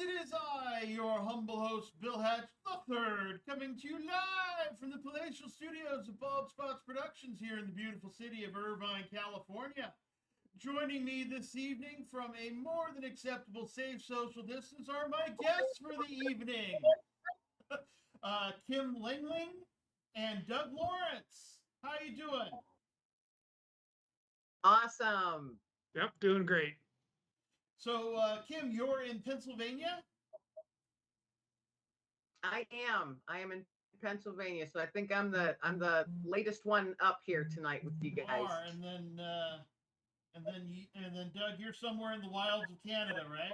it is I, your humble host, Bill Hatch III, coming to you live from the palatial studios of Bald Spots Productions here in the beautiful city of Irvine, California. Joining me this evening from a more than acceptable safe social distance are my guests for the evening, Kim Lengling and Doug Lawrence. How you doing? Awesome. Yep, doing great. So, Kim, you're in Pennsylvania? I am in Pennsylvania, so I think I'm the latest one up here tonight with you guys. And then Doug, you're somewhere in the wilds of Canada, right?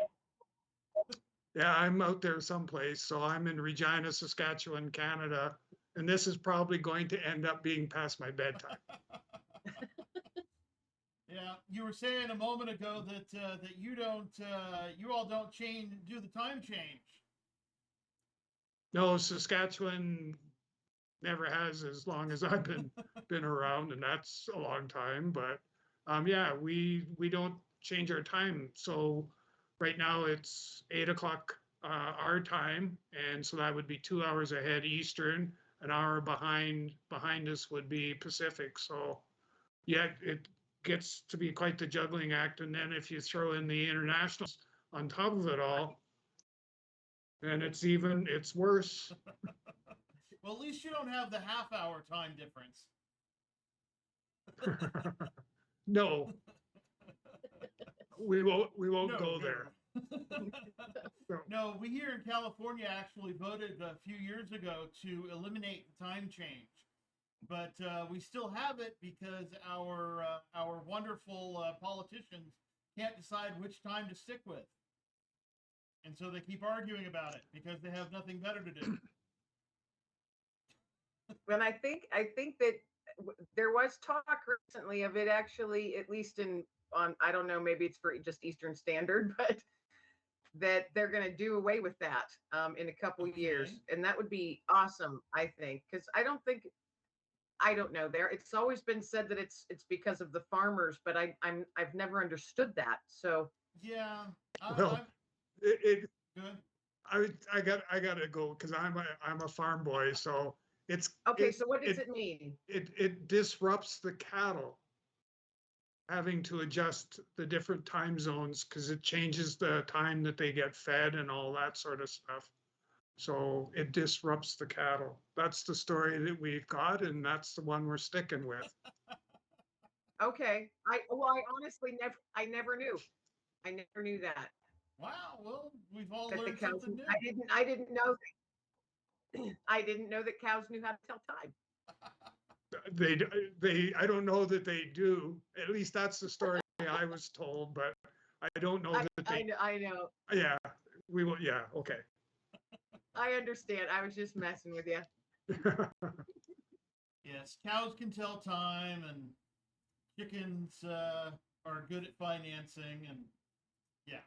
Yeah, I'm out there someplace. So I'm in Regina, Saskatchewan, Canada, and this is probably going to end up being past my bedtime. Yeah, you were saying a moment ago that you all don't do the time change. No, Saskatchewan never has as long as I've been around, and that's a long time. But yeah, we don't change our time. So right now it's 8 o'clock our time, and so that would be 2 hours ahead Eastern. An hour behind us would be Pacific. So yeah, it gets to be quite the juggling act. And then if you throw in the internationals on top of it all, then it's worse. Well, at least you don't have the half-hour time difference. No, we won't No, go there. No, we here in California actually voted a few years ago to eliminate the time change. But we still have it because our wonderful politicians can't decide which time to stick with. And so they keep arguing about it because they have nothing better to do. And I think that there was talk recently of it actually, at least on I don't know, maybe it's for just Eastern Standard, but that they're going to do away with that in a couple years, and that would be awesome, I think, because I don't know. It's always been said that it's because of the farmers, but I've never understood that. So yeah, Well, it good. I got to go because I'm a farm boy. So it's okay. So what does it mean? It disrupts the cattle having to adjust the different time zones because it changes the time that they get fed and all that sort of stuff. So it disrupts the cattle. That's the story that we've got, and that's the one we're sticking with. Okay. I honestly never knew. I never knew that. Wow. Well, we've all That the learned cows, something new. I didn't know. I didn't know that cows knew how to tell time. I don't know that they do. At least that's the story I was told, but I don't know that they. I know. Yeah, we will. Yeah, okay. I understand. I was just messing with you. Yes, cows can tell time, and chickens are good at financing, and yeah.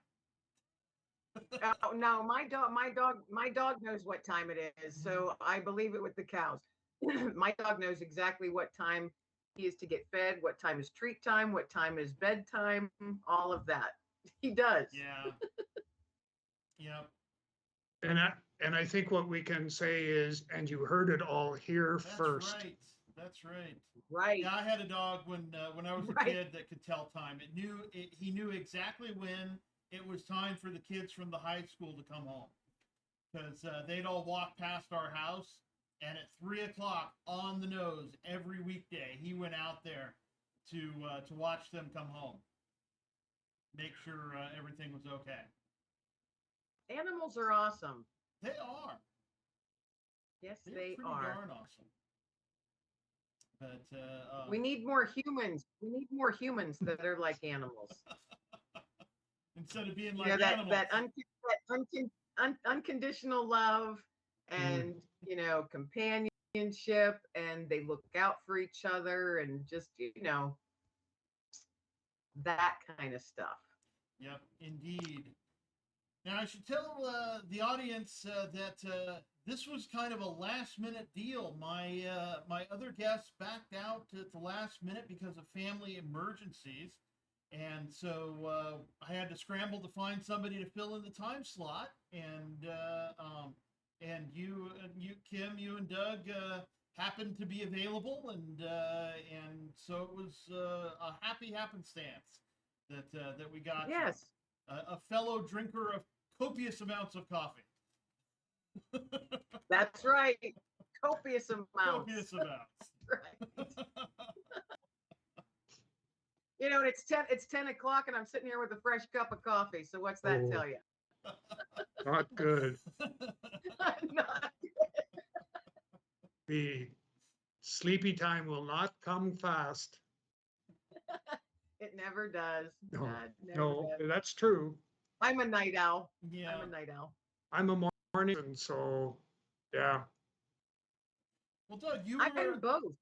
No, my dog knows what time it is, so I believe it with the cows. My dog knows exactly what time he is to get fed, what time is treat time, what time is bedtime, all of that. He does. Yeah. Yep. And I think what we can say is, and you heard it all here first. Right. That's right. Right. Yeah, I had a dog when I was a kid that could tell time. He knew exactly when it was time for the kids from the high school to come home, because they'd all walk past our house, and at 3 o'clock on the nose every weekday, he went out there to watch them come home, make sure everything was okay. Animals are awesome. They are. Yes, They're they pretty are. darn awesome. But we need more humans. We need more humans that are like animals. Instead of being like animals. That unconditional love and companionship, and they look out for each other, and just that kind of stuff. Yep, indeed. Now, I should tell the audience that this was kind of a last-minute deal. My other guests backed out at the last minute because of family emergencies. And so I had to scramble to find somebody to fill in the time slot. And you, Kim, you and Doug happened to be available, and so it was a happy happenstance that we got Yes. a fellow drinker of copious amounts of coffee. That's right. Copious amounts. Copious amounts. Right. You know, and it's 10 o'clock and I'm sitting here with a fresh cup of coffee. So what's that Oh. tell you? Not good. Not- The sleepy time will not come fast. It never does. No, God, never No, does. that's true. I'm a night owl. Yeah. I'm a night owl. I'm a morning, and so yeah. Well, Doug, you I'm were both.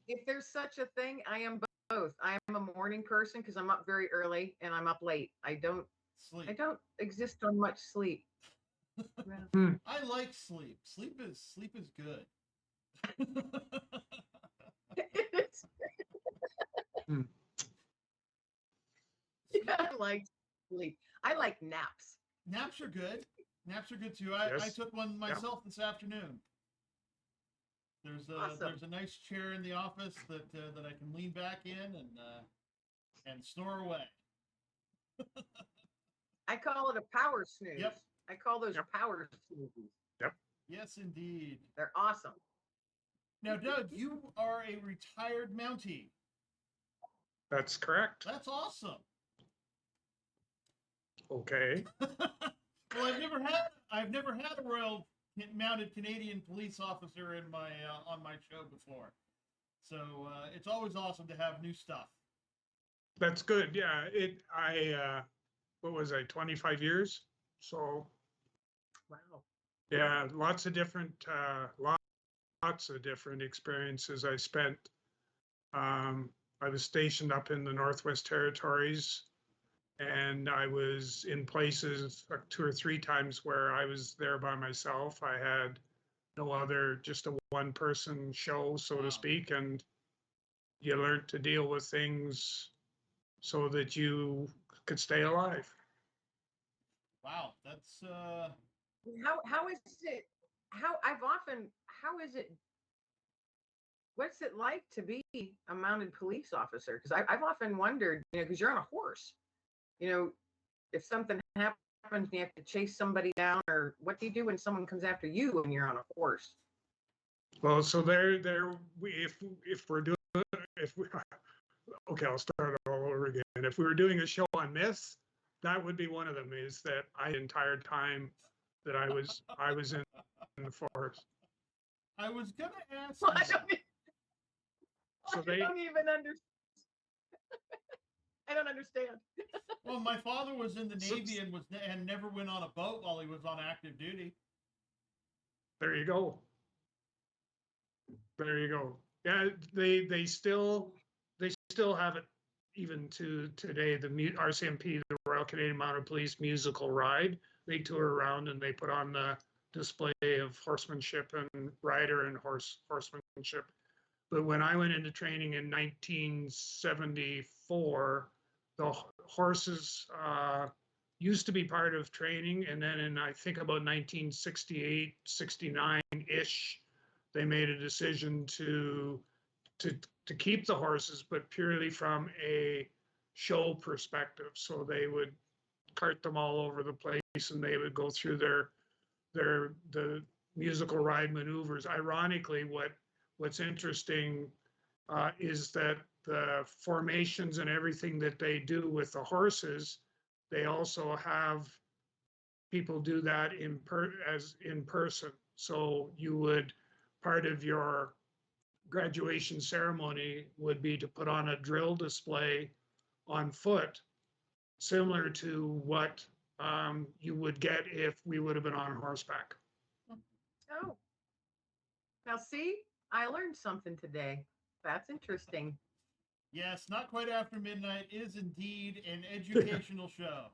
If there's such a thing, I am both. I am a morning person because I'm up very early and I'm up late. I don't sleep. exist on much sleep. I like sleep. Sleep is good. It's- Hmm. Yeah, I like sleep. I like naps. Naps are good. Naps are good too. I Yes. took one myself this afternoon. There's Awesome. a nice chair in the office that I can lean back in and snore away. I call it a power snooze. Yep. I call those Yep. power snoozes. Yes, indeed. They're awesome. Now, Doug, you are a retired Mountie. That's correct. That's awesome. Okay. Well, I've never had a Royal Mounted Canadian police officer in my on my show before, so it's always awesome to have new stuff. That's good. Yeah. What was I, 25 years? So Wow. yeah, lots of different experiences. I was stationed up in the Northwest Territories, and I was in places 2 or 3 times where I was there by myself. I had no other, just a one-person show, so Wow. to speak, and you learned to deal with things so that you could stay alive. Wow, that's How is it? How is it? What's it like to be a mounted police officer? Because I've often wondered, because you're on a horse, if something happens, you have to chase somebody down, or what do you do when someone comes after you when you're on a horse? Well, so if we're doing, if we, okay, I'll start all over again. If we were doing a show on myths, that would be one of them, is that the entire time that I was in the forest. I was gonna ask. Well, So I don't even understand. I don't understand. Well, my father was in the Navy and never went on a boat while he was on active duty. There you go. There you go. Yeah, they still have it even to today. The RCMP, the Royal Canadian Mounted Police musical ride. They tour around and they put on the display of horsemanship and rider and horsemanship. But when I went into training in 1974, the horses used to be part of training, and then in I think about 1968, 69-ish, they made a decision to keep the horses, but purely from a show perspective. So they would cart them all over the place, and they would go through the musical ride maneuvers. Ironically, what's interesting is that the formations and everything that they do with the horses, they also have people do that in person. So you would, part of your graduation ceremony would be to put on a drill display on foot, similar to what you would get if we would have been on horseback. Oh, now see, I learned something today. That's interesting. Yes, Not Quite After Midnight is indeed an educational show.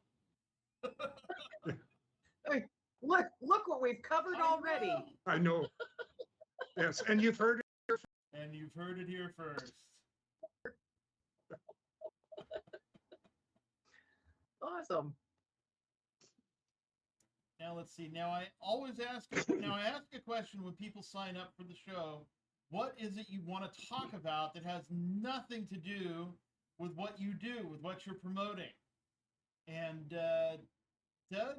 Hey, look what we've covered already. I know. Yes, and you've heard it. And you've heard it here first. Now let's see. Now I ask a question when people sign up for the show. What is it you want to talk about that has nothing to do with what you do, with what you're promoting? And Doug,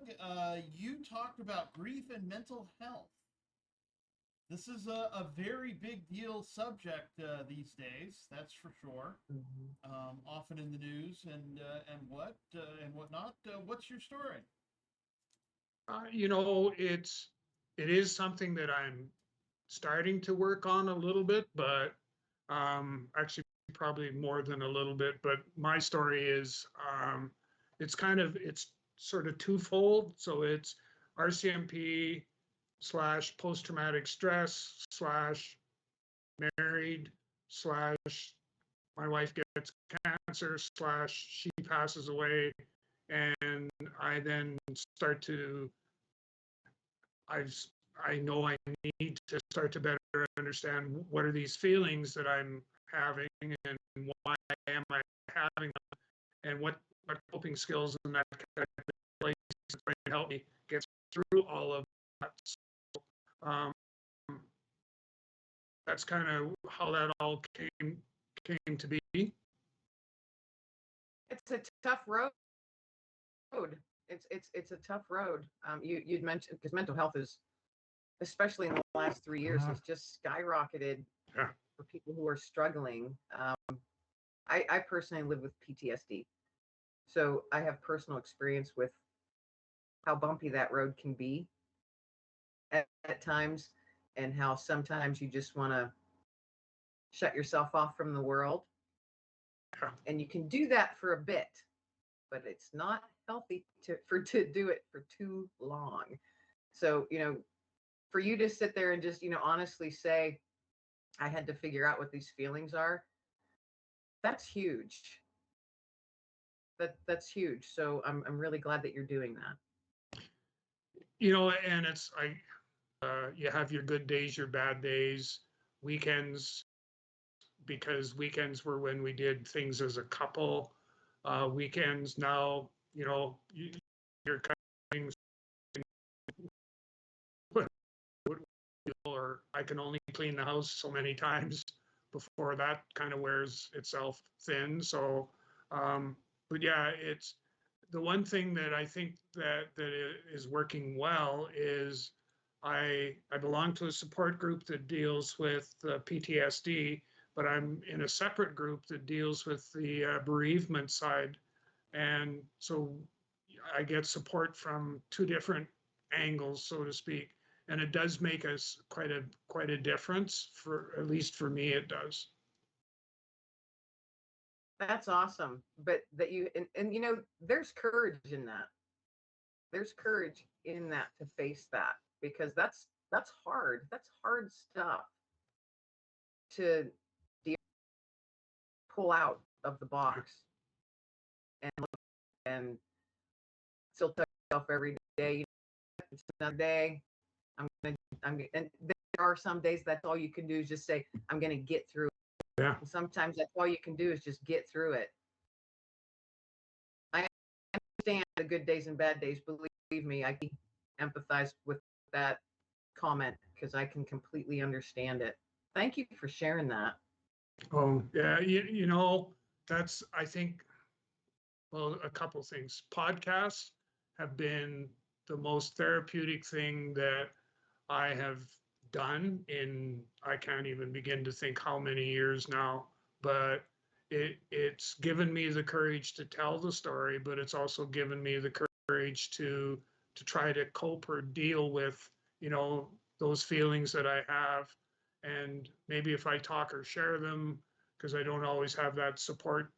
you talked about grief and mental health. This is a very big deal subject these days, that's for sure. Often in the news and whatnot. What's your story? It is something that I'm starting to work on a little bit, but actually probably more than a little bit. But my story is it's sort of twofold. So it's RCMP / post-traumatic stress / married / my wife gets cancer / she passes away, and I then start to I know I need to start to better understand what are these feelings that I'm having and why am I having them, and what coping skills and that kind of place is going to help me get through all of that. So, that's kind of how that all came to be. It's a tough road. It's a tough road. You'd mentioned, because mental health is, especially in the last 3 years, has just skyrocketed for people who are struggling. I personally live with PTSD, so I have personal experience with how bumpy that road can be at times, and how sometimes you just want to shut yourself off from the world. And you can do that for a bit, but it's not healthy to do it for too long. So, for you to sit there and just, honestly say, I had to figure out what these feelings are, that's huge. That's huge. So I'm really glad that you're doing that. And it's you have your good days, your bad days, weekends, because weekends were when we did things as a couple. Weekends now, you're cutting, or I can only clean the house so many times before that kind of wears itself thin. So, but yeah, it's the one thing that I think that is working well is I belong to a support group that deals with PTSD, but I'm in a separate group that deals with the bereavement side. And so I get support from two different angles, so to speak. And it does make us quite a difference, for at least for me, it does. That's awesome. But that you, and there's courage in that. There's courage in that to face that, because that's hard. That's hard stuff to pull out of the box and still tell yourself every day, it's another day. And there are some days that's all you can do is just say, I'm gonna get through it. Yeah. And sometimes that's all you can do is just get through it. I understand the good days and bad days. Believe me, I can empathize with that comment because I can completely understand it. Thank you for sharing that. Oh, yeah, that's, I think, well, a couple things. Podcasts have been the most therapeutic thing that I have done in, I can't even begin to think how many years now, but it's given me the courage to tell the story, but it's also given me the courage to try to cope or deal with, those feelings that I have. And maybe if I talk or share them, because I don't always have that support,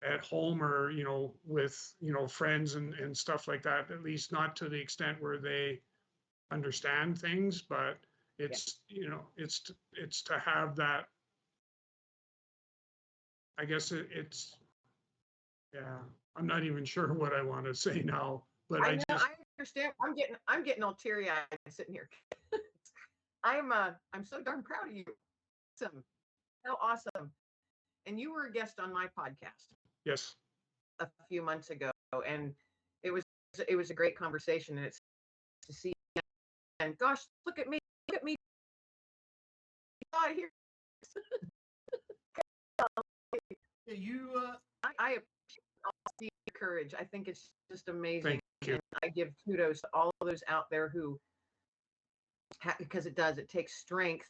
at home or, with, friends and stuff like that, at least not to the extent where they understand things, but it's, it's to have that, I guess it's, yeah, I'm not even sure what I want to say now, but I understand. I'm getting all teary eyed sitting here. I'm so darn proud of you. Awesome. How awesome. And you were a guest on my podcast. Yes. A few months ago, and it was it was a great conversation, and it's to see, and gosh, look at me, out here. Yeah, you I appreciate your courage. I think it's just amazing, Thank you. and I give kudos to all of those out there who, because it takes strength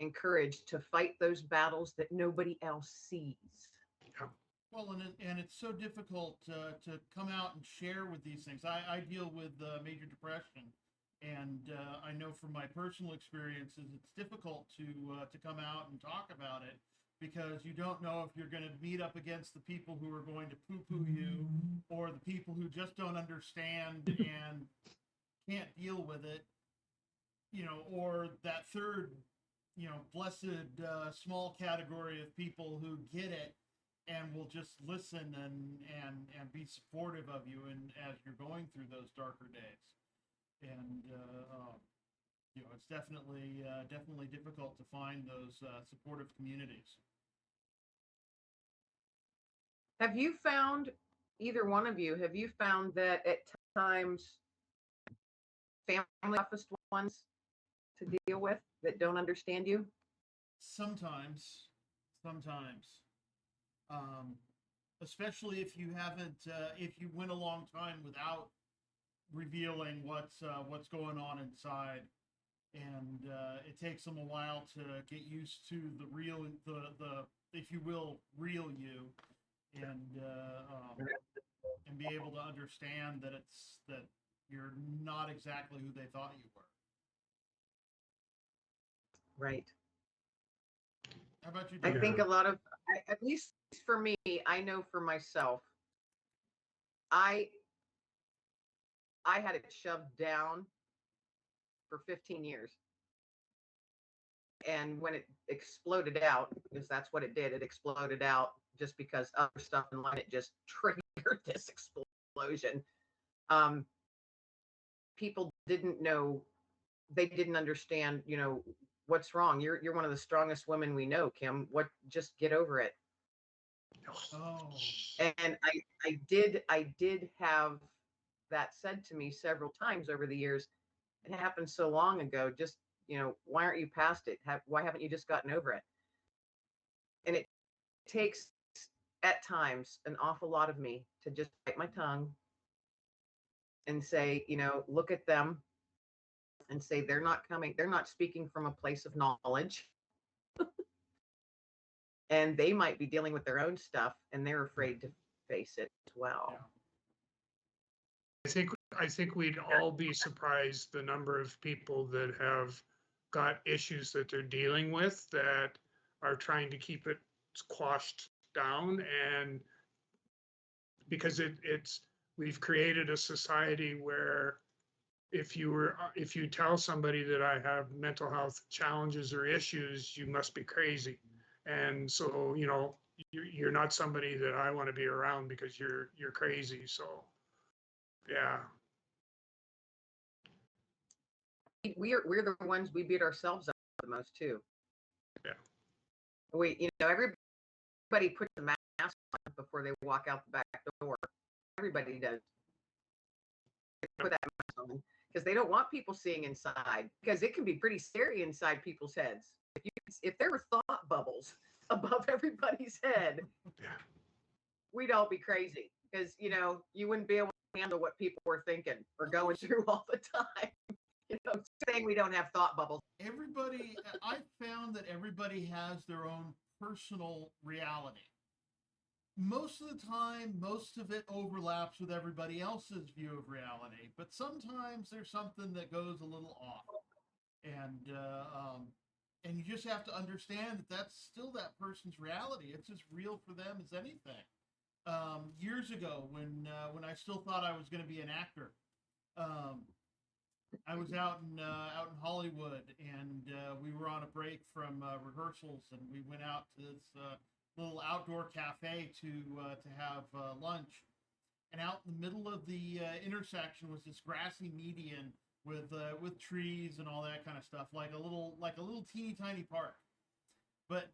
and courage to fight those battles that nobody else sees. well, and it's so difficult to come out and share with these things. I deal with major depression, and I know from my personal experiences, it's difficult to come out and talk about it because you don't know if you're going to meet up against the people who are going to poo-poo you, or the people who just don't understand and can't deal with it, or that third, blessed small category of people who get it and will just listen and be supportive of you and as you're going through those darker days. And it's definitely difficult to find those supportive communities. Have you found, either one of you, have you found that at times family toughest ones to deal with that don't understand you? Sometimes, um, especially if you haven't, if you went a long time without revealing what's going on inside, and it takes them a while to get used to the real, the if you will, real you, and be able to understand that you're not exactly who they thought you were. Right. How about you, I Doug? think a lot of, at least for me, I know for myself, I had it shoved down for 15 years. And when it exploded out, because that's what it did, it exploded out just because other stuff in line, it just triggered this explosion. People didn't know, they didn't understand, what's wrong. You're one of the strongest women we know, Kim. Just get over it. Oh, And I did have that said to me several times over the years. It happened so long ago. Just, why aren't you past it? Why haven't you just gotten over it? And it takes at times an awful lot of me to just bite my tongue and say, look at them and say, they're not speaking from a place of knowledge. And they might be dealing with their own stuff and they're afraid to face it as well. yeah. I think we'd all be surprised the number of people that have got issues that they're dealing with that are trying to keep it quashed down. And because we've created a society where if you tell somebody that I have mental health challenges or issues, you must be crazy. And so, you're not somebody that I want to be around because you're crazy. So, yeah. We're the ones we beat ourselves up the most too. Yeah. Everybody puts the mask on before they walk out the back door. Everybody does. They put that mask on because they don't want people seeing inside, because it can be pretty scary inside people's heads. If there were thought bubbles above everybody's head, Yeah. we'd all be crazy, because you wouldn't be able to handle what people were thinking or going through all the time. Saying we don't have thought bubbles. I found that everybody has their own personal reality. Most of the time, most of it overlaps with everybody else's view of reality, but sometimes there's something that goes a little off, and you just have to understand that that's still that person's reality. It's as real for them as anything. Years ago, when I still thought I was going to be an actor, I was out in Hollywood, and we were on a break from rehearsals, and we went out to this little outdoor cafe to have lunch. And out in the middle of the intersection was this grassy median with trees and all that kind of stuff, like a little teeny tiny park. But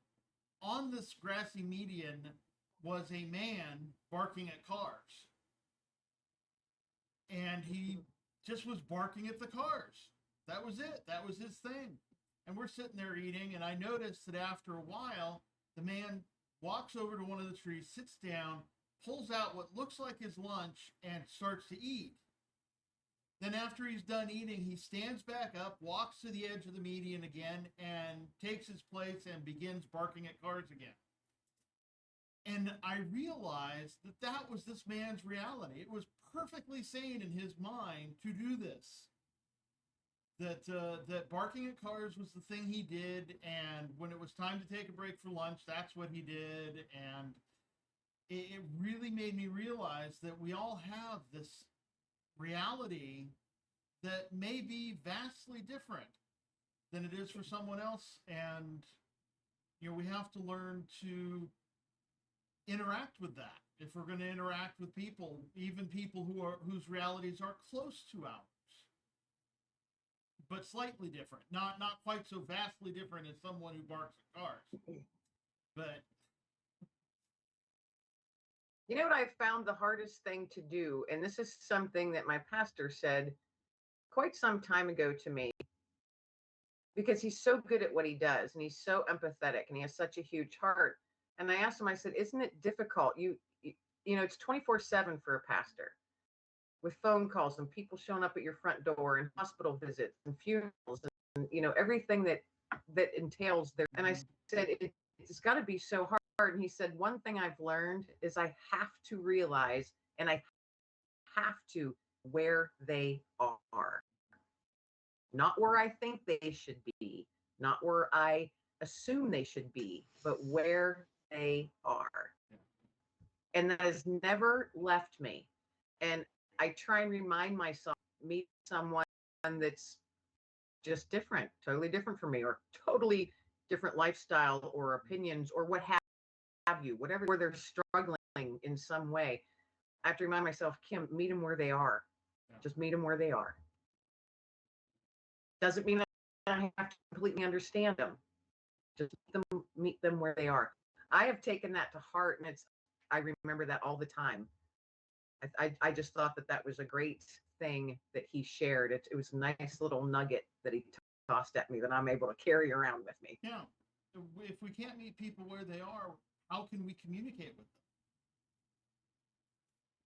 on this grassy median was a man barking at cars. and he just was barking at the cars. That was it. That was his thing. And we're sitting there eating, and I noticed that after a while, the man walks over to one of the trees, sits down, pulls out what looks like his lunch, and starts to eat. Then after he's done eating, he stands back up, walks to the edge of the median again, and takes his place and begins barking at cars again. And I realized that that was this man's reality. It was perfectly sane in his mind to do this. That barking at cars was the thing he did, and when it was time to take a break for lunch, that's what he did. And it really made me realize that we all have this reality that may be vastly different than it is for someone else. And, you know, we have to learn to interact with that. If we're going to interact with people, even people whose realities are close to ours, but slightly different, not quite so vastly different as someone who barks at cars. But you know what I found the hardest thing to do, and this is something that my pastor said quite some time ago to me, because he's so good at what he does and he's so empathetic and he has such a huge heart. And I asked him, I said, isn't it difficult? You know, it's 24/7 for a pastor, with phone calls and people showing up at your front door and hospital visits and funerals and, you know, everything that entails there. And I said, it's got to be so hard. And he said, one thing I've learned is I have to realize, and I have to, where they are, not where I think they should be, not where I assume they should be, but where they are. And that has never left me. And I try and remind myself, meet someone that's just different, totally different from me, or totally different lifestyle or opinions or what have you, whatever, where they're struggling in some way. I have to remind myself, Kim, meet them where they are. Yeah. Just meet them where they are. Doesn't mean that I have to completely understand them. Just meet them where they are. I have taken that to heart, and I remember that all the time. I just thought that was a great thing that he shared. It was a nice little nugget that he tossed at me that I'm able to carry around with me. Yeah, if we can't meet people where they are, how can we communicate with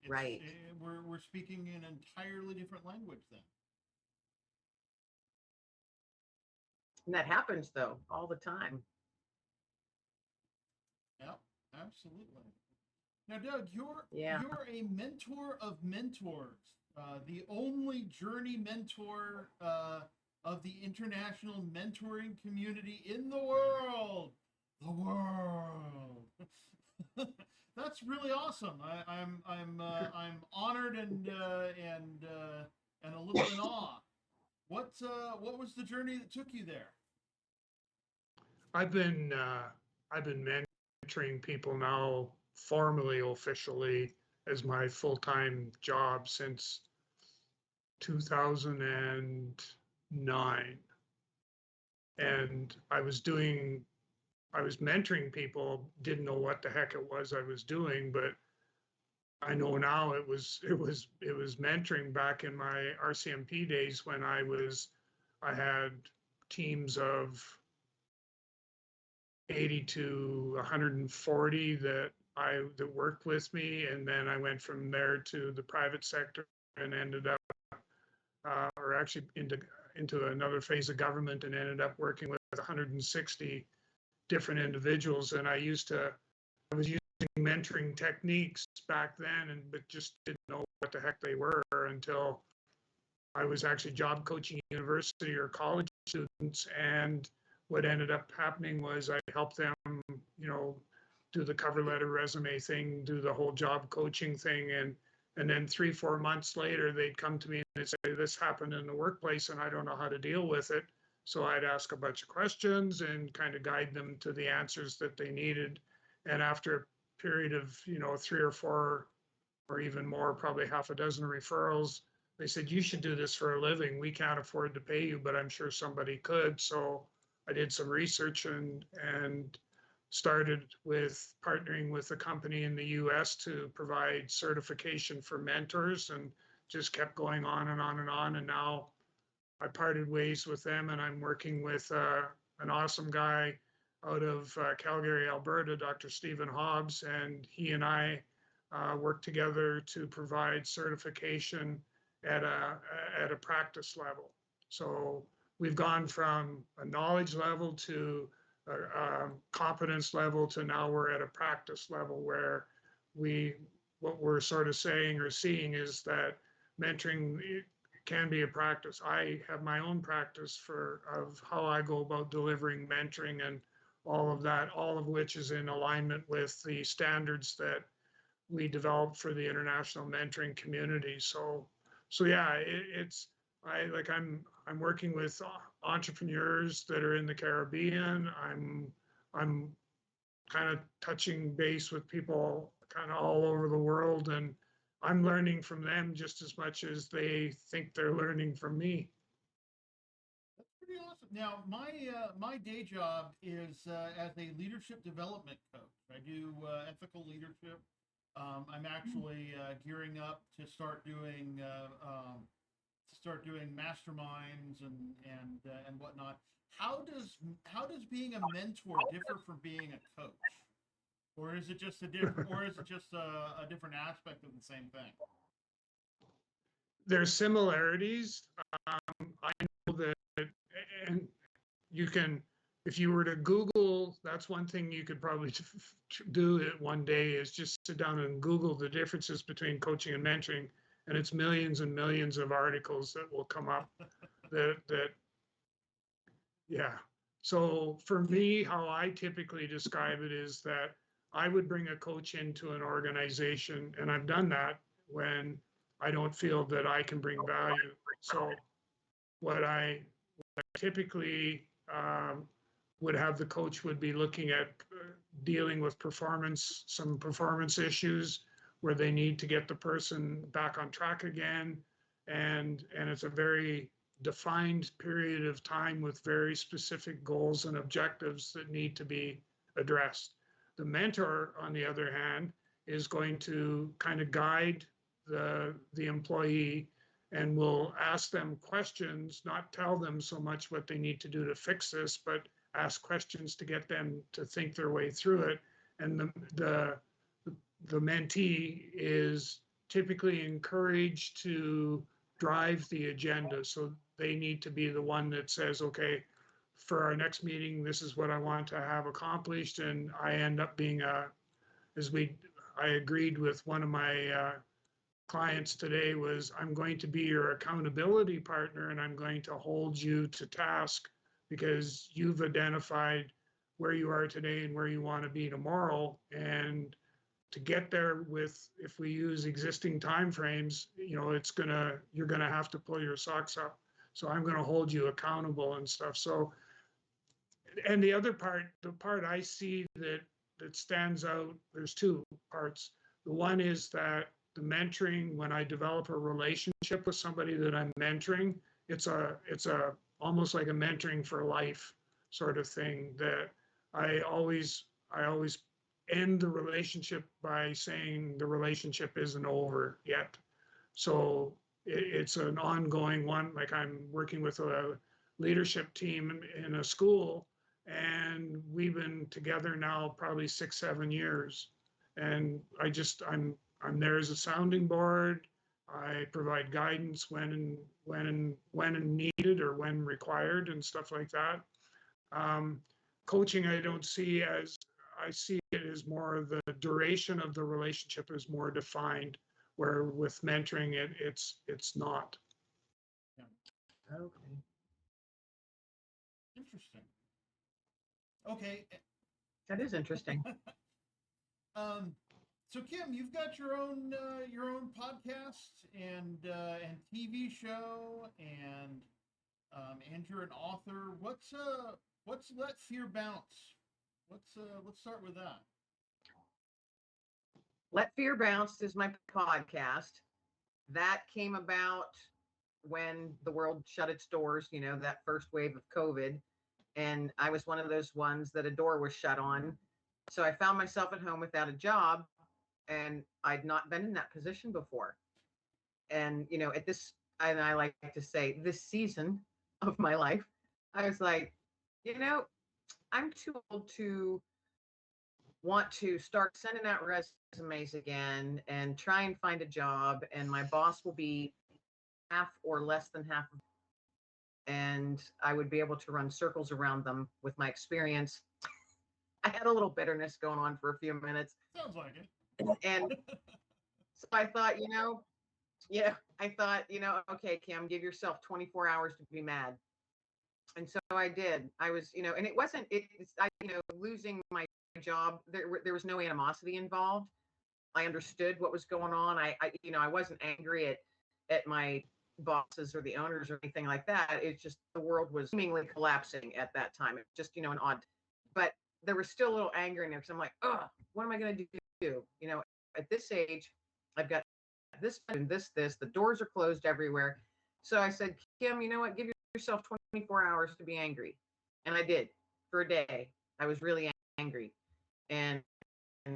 them? Right. We're speaking an entirely different language then. And that happens though all the time. Yep, absolutely. Now, Doug, you're a mentor of mentors, the only journey mentor of the international mentoring community in the world. The world. That's really awesome. I'm honored and a little in awe. What was the journey that took you there? I've been mentoring people now formally, officially, as my full-time job since 2009. And I was mentoring people, didn't know what the heck it was I was doing, but I know now it was mentoring back in my RCMP days when I had teams of 80 to 140 that worked with me, and then I went from there to the private sector and ended up, or actually into another phase of government, and ended up working with 160 different individuals. And I was using mentoring techniques back then, but just didn't know what the heck they were until I was actually job coaching university or college students. And what ended up happening was I helped them, do the cover letter resume thing, do the whole job coaching thing. And then 3-4 months later, they'd come to me and they'd say, this happened in the workplace and I don't know how to deal with it. So I'd ask a bunch of questions and kind of guide them to the answers that they needed. And after a period of, 3 or 4 or even more, probably half a dozen referrals, they said, you should do this for a living. We can't afford to pay you, but I'm sure somebody could. So I did some research and started with partnering with a company in the US to provide certification for mentors. And just kept going on and on and on. And now I parted ways with them, and I'm working with an awesome guy out of Calgary, Alberta, Dr. Stephen Hobbs, and he and I work together to provide certification at a practice level. So we've gone from a knowledge level to a competence level to now we're at a practice level where what we're sort of saying or seeing is that mentoring can be a practice. I have my own practice of how I go about delivering mentoring and all of that, all of which is in alignment with the standards that we developed for the international mentoring community. So yeah, I'm working with entrepreneurs that are in the Caribbean. I'm kind of touching base with people kind of all over the world, and I'm learning from them just as much as they think they're learning from me. That's pretty awesome. Now, my day job is as a leadership development coach. I do ethical leadership. I'm actually gearing up to start doing masterminds and whatnot. How does being a mentor differ from being a coach, or is it just a different aspect of the same thing? There's similarities. I know that, and you can, if you were to Google, that's one thing you could probably do it one day is just sit down and Google the differences between coaching and mentoring, and it's millions and millions of articles that will come up that yeah. So for me, how I typically describe it is that I would bring a coach into an organization, and I've done that when I don't feel that I can bring value. So what I typically would have the coach would be looking at dealing with some performance issues where they need to get the person back on track again. And it's a very defined period of time with very specific goals and objectives that need to be addressed. The mentor, on the other hand, is going to kind of guide the employee and will ask them questions, not tell them so much what they need to do to fix this, but ask questions to get them to think their way through it. And the mentee is typically encouraged to drive the agenda. So they need to be the one that says, okay, for our next meeting, this is what I want to have accomplished. And I end up being I agreed with one of my clients today was, I'm going to be your accountability partner and I'm going to hold you to task because you've identified where you are today and where you want to be tomorrow. And to get there with, if we use existing timeframes, you're gonna have to pull your socks up. So I'm gonna hold you accountable and stuff. So, and the other part, the part I see that stands out, there's two parts. The one is that the mentoring, when I develop a relationship with somebody that I'm mentoring, it's a almost like a mentoring for life sort of thing that I always end the relationship by saying the relationship isn't over yet. So it's an ongoing one. Like I'm working with a leadership team in a school, and we've been together now probably 6-7 years. And I'm there as a sounding board. I provide guidance when needed or when required and stuff like that. Coaching, I see it as more the duration of the relationship is more defined, where with mentoring it's not. Yeah. Okay. Interesting. Okay. That is interesting. So Kim, you've got your own podcast and TV show, and you're an author. What's Let Fear Bounce? Let's start with that. Let Fear Bounce is my podcast. That came about when the world shut its doors, that first wave of COVID. And I was one of those ones that a door was shut on. So I found myself at home without a job, and I'd not been in that position before. And, at this, and I like to say this season of my life, I was like, I'm too old to want to start sending out resumes again and try and find a job. And my boss will be half or less than half, and I would be able to run circles around them with my experience. I had a little bitterness going on for a few minutes. Sounds like it. And so I thought, okay, Kim, give yourself 24 hours to be mad. And so I did. I was, and it wasn't, losing my job. There was no animosity involved. I understood what was going on. I wasn't angry at my bosses or the owners or anything like that. It's just the world was seemingly collapsing at that time. It was just, an odd, but there was still a little anger in there because I'm like, oh, what am I going to do? At this age, I've got this and this, the doors are closed everywhere. So I said, Kim, you know what? Give yourself 24 hours to be angry. And I did for a day. I was really angry. And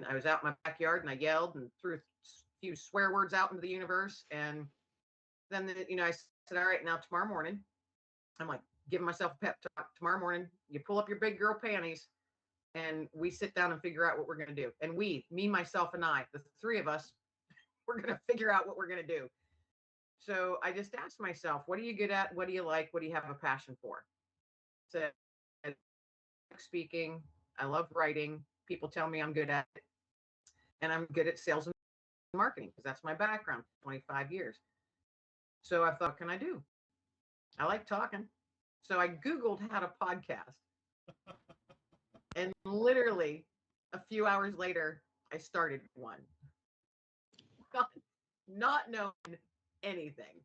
I was out in my backyard and I yelled and threw a few swear words out into the universe. And then, I said, all right, now tomorrow morning, I'm like giving myself a pep talk. Tomorrow morning, you pull up your big girl panties and we sit down and figure out what we're going to do. And me, myself, and I, the three of us, we're going to figure out what we're going to do. So I just asked myself, what are you good at? What do you like? What do you have a passion for? So I like speaking. I love writing. People tell me I'm good at it. And I'm good at sales and marketing because that's my background, 25 years. So I thought, what can I do? I like talking. So I Googled how to podcast. And literally a few hours later, I started one. Not knowing anything.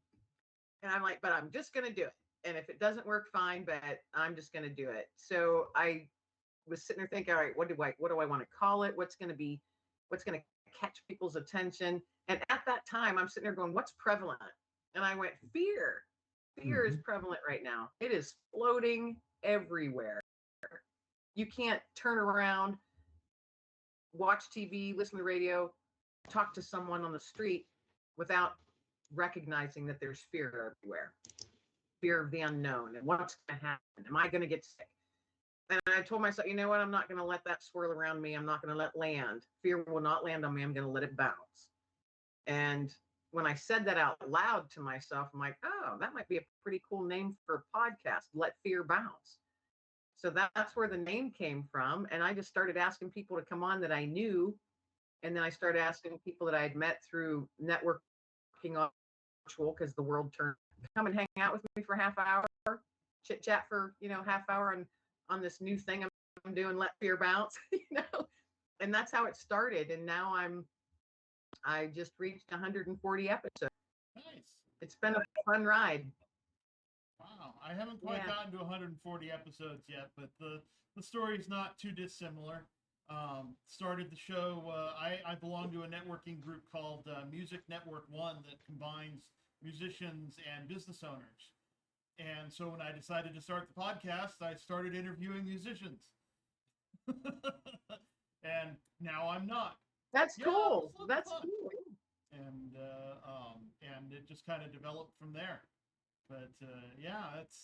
And I'm like, but I'm just going to do it. And if it doesn't work, fine, but I'm just going to do it. So I was sitting there thinking, all right, what do I want to call it? What's going to catch people's attention? And at that time, I'm sitting there going, what's prevalent? And I went, fear. Fear is prevalent right now. It is floating everywhere. You can't turn around, watch TV, listen to radio, talk to someone on the street without recognizing that there's fear everywhere. Fear of the unknown and what's going to happen. Am I going to get sick? And I told myself, you know what? I'm not going to let that swirl around me. I'm not going to let land. Fear will not land on me. I'm going to let it bounce. And when I said that out loud to myself, I'm like, oh, that might be a pretty cool name for a podcast. Let fear bounce. So that's where the name came from. And I just started asking people to come on that I knew. And then I started asking people that I had met through networking on virtual because the world turned, come and hang out with me for a half hour, chit chat for, half hour on this new thing I'm doing, Let Fear Bounce, and that's how it started. And now I just reached 140 episodes. Nice. It's been a fun ride. Wow. I haven't quite gotten to 140 episodes yet, but the story's not too dissimilar. Started the show. I belong to a networking group called Music Network One that combines musicians and business owners. And so when I decided to start the podcast, I started interviewing musicians. And now I'm not. That's cool. That's fun. Cool. And it just kind of developed from there. But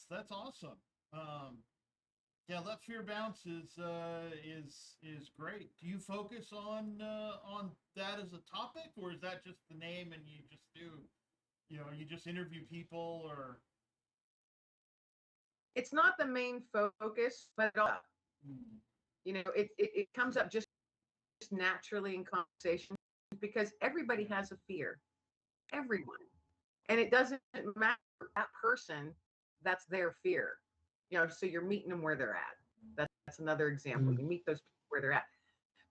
that's awesome. Let Fear Bounce is great. Do you focus on that as a topic, or is that just the name and you just do, you just interview people? Or it's not the main focus, but it comes up just naturally in conversation because everybody has a fear, everyone, and it doesn't matter that person, that's their fear. So you're meeting them where they're at. That's another example. You meet those people where they're at.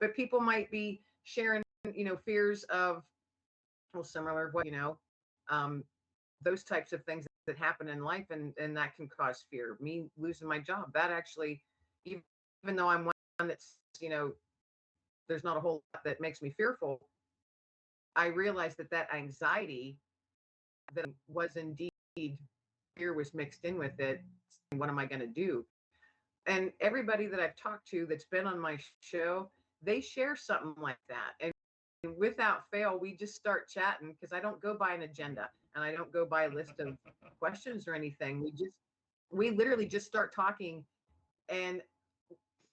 But people might be sharing, fears of, similar, those types of things that happen in life, and that can cause fear. Me losing my job, that actually, even though I'm one that's, there's not a whole lot that makes me fearful, I realized that anxiety that was indeed fear was mixed in with it. What am I going to do? And everybody that I've talked to that's been on my show, they share something like that. And without fail, we just start chatting because I don't go by an agenda. and I don't go by a list of questions or anything. We literally just start talking, and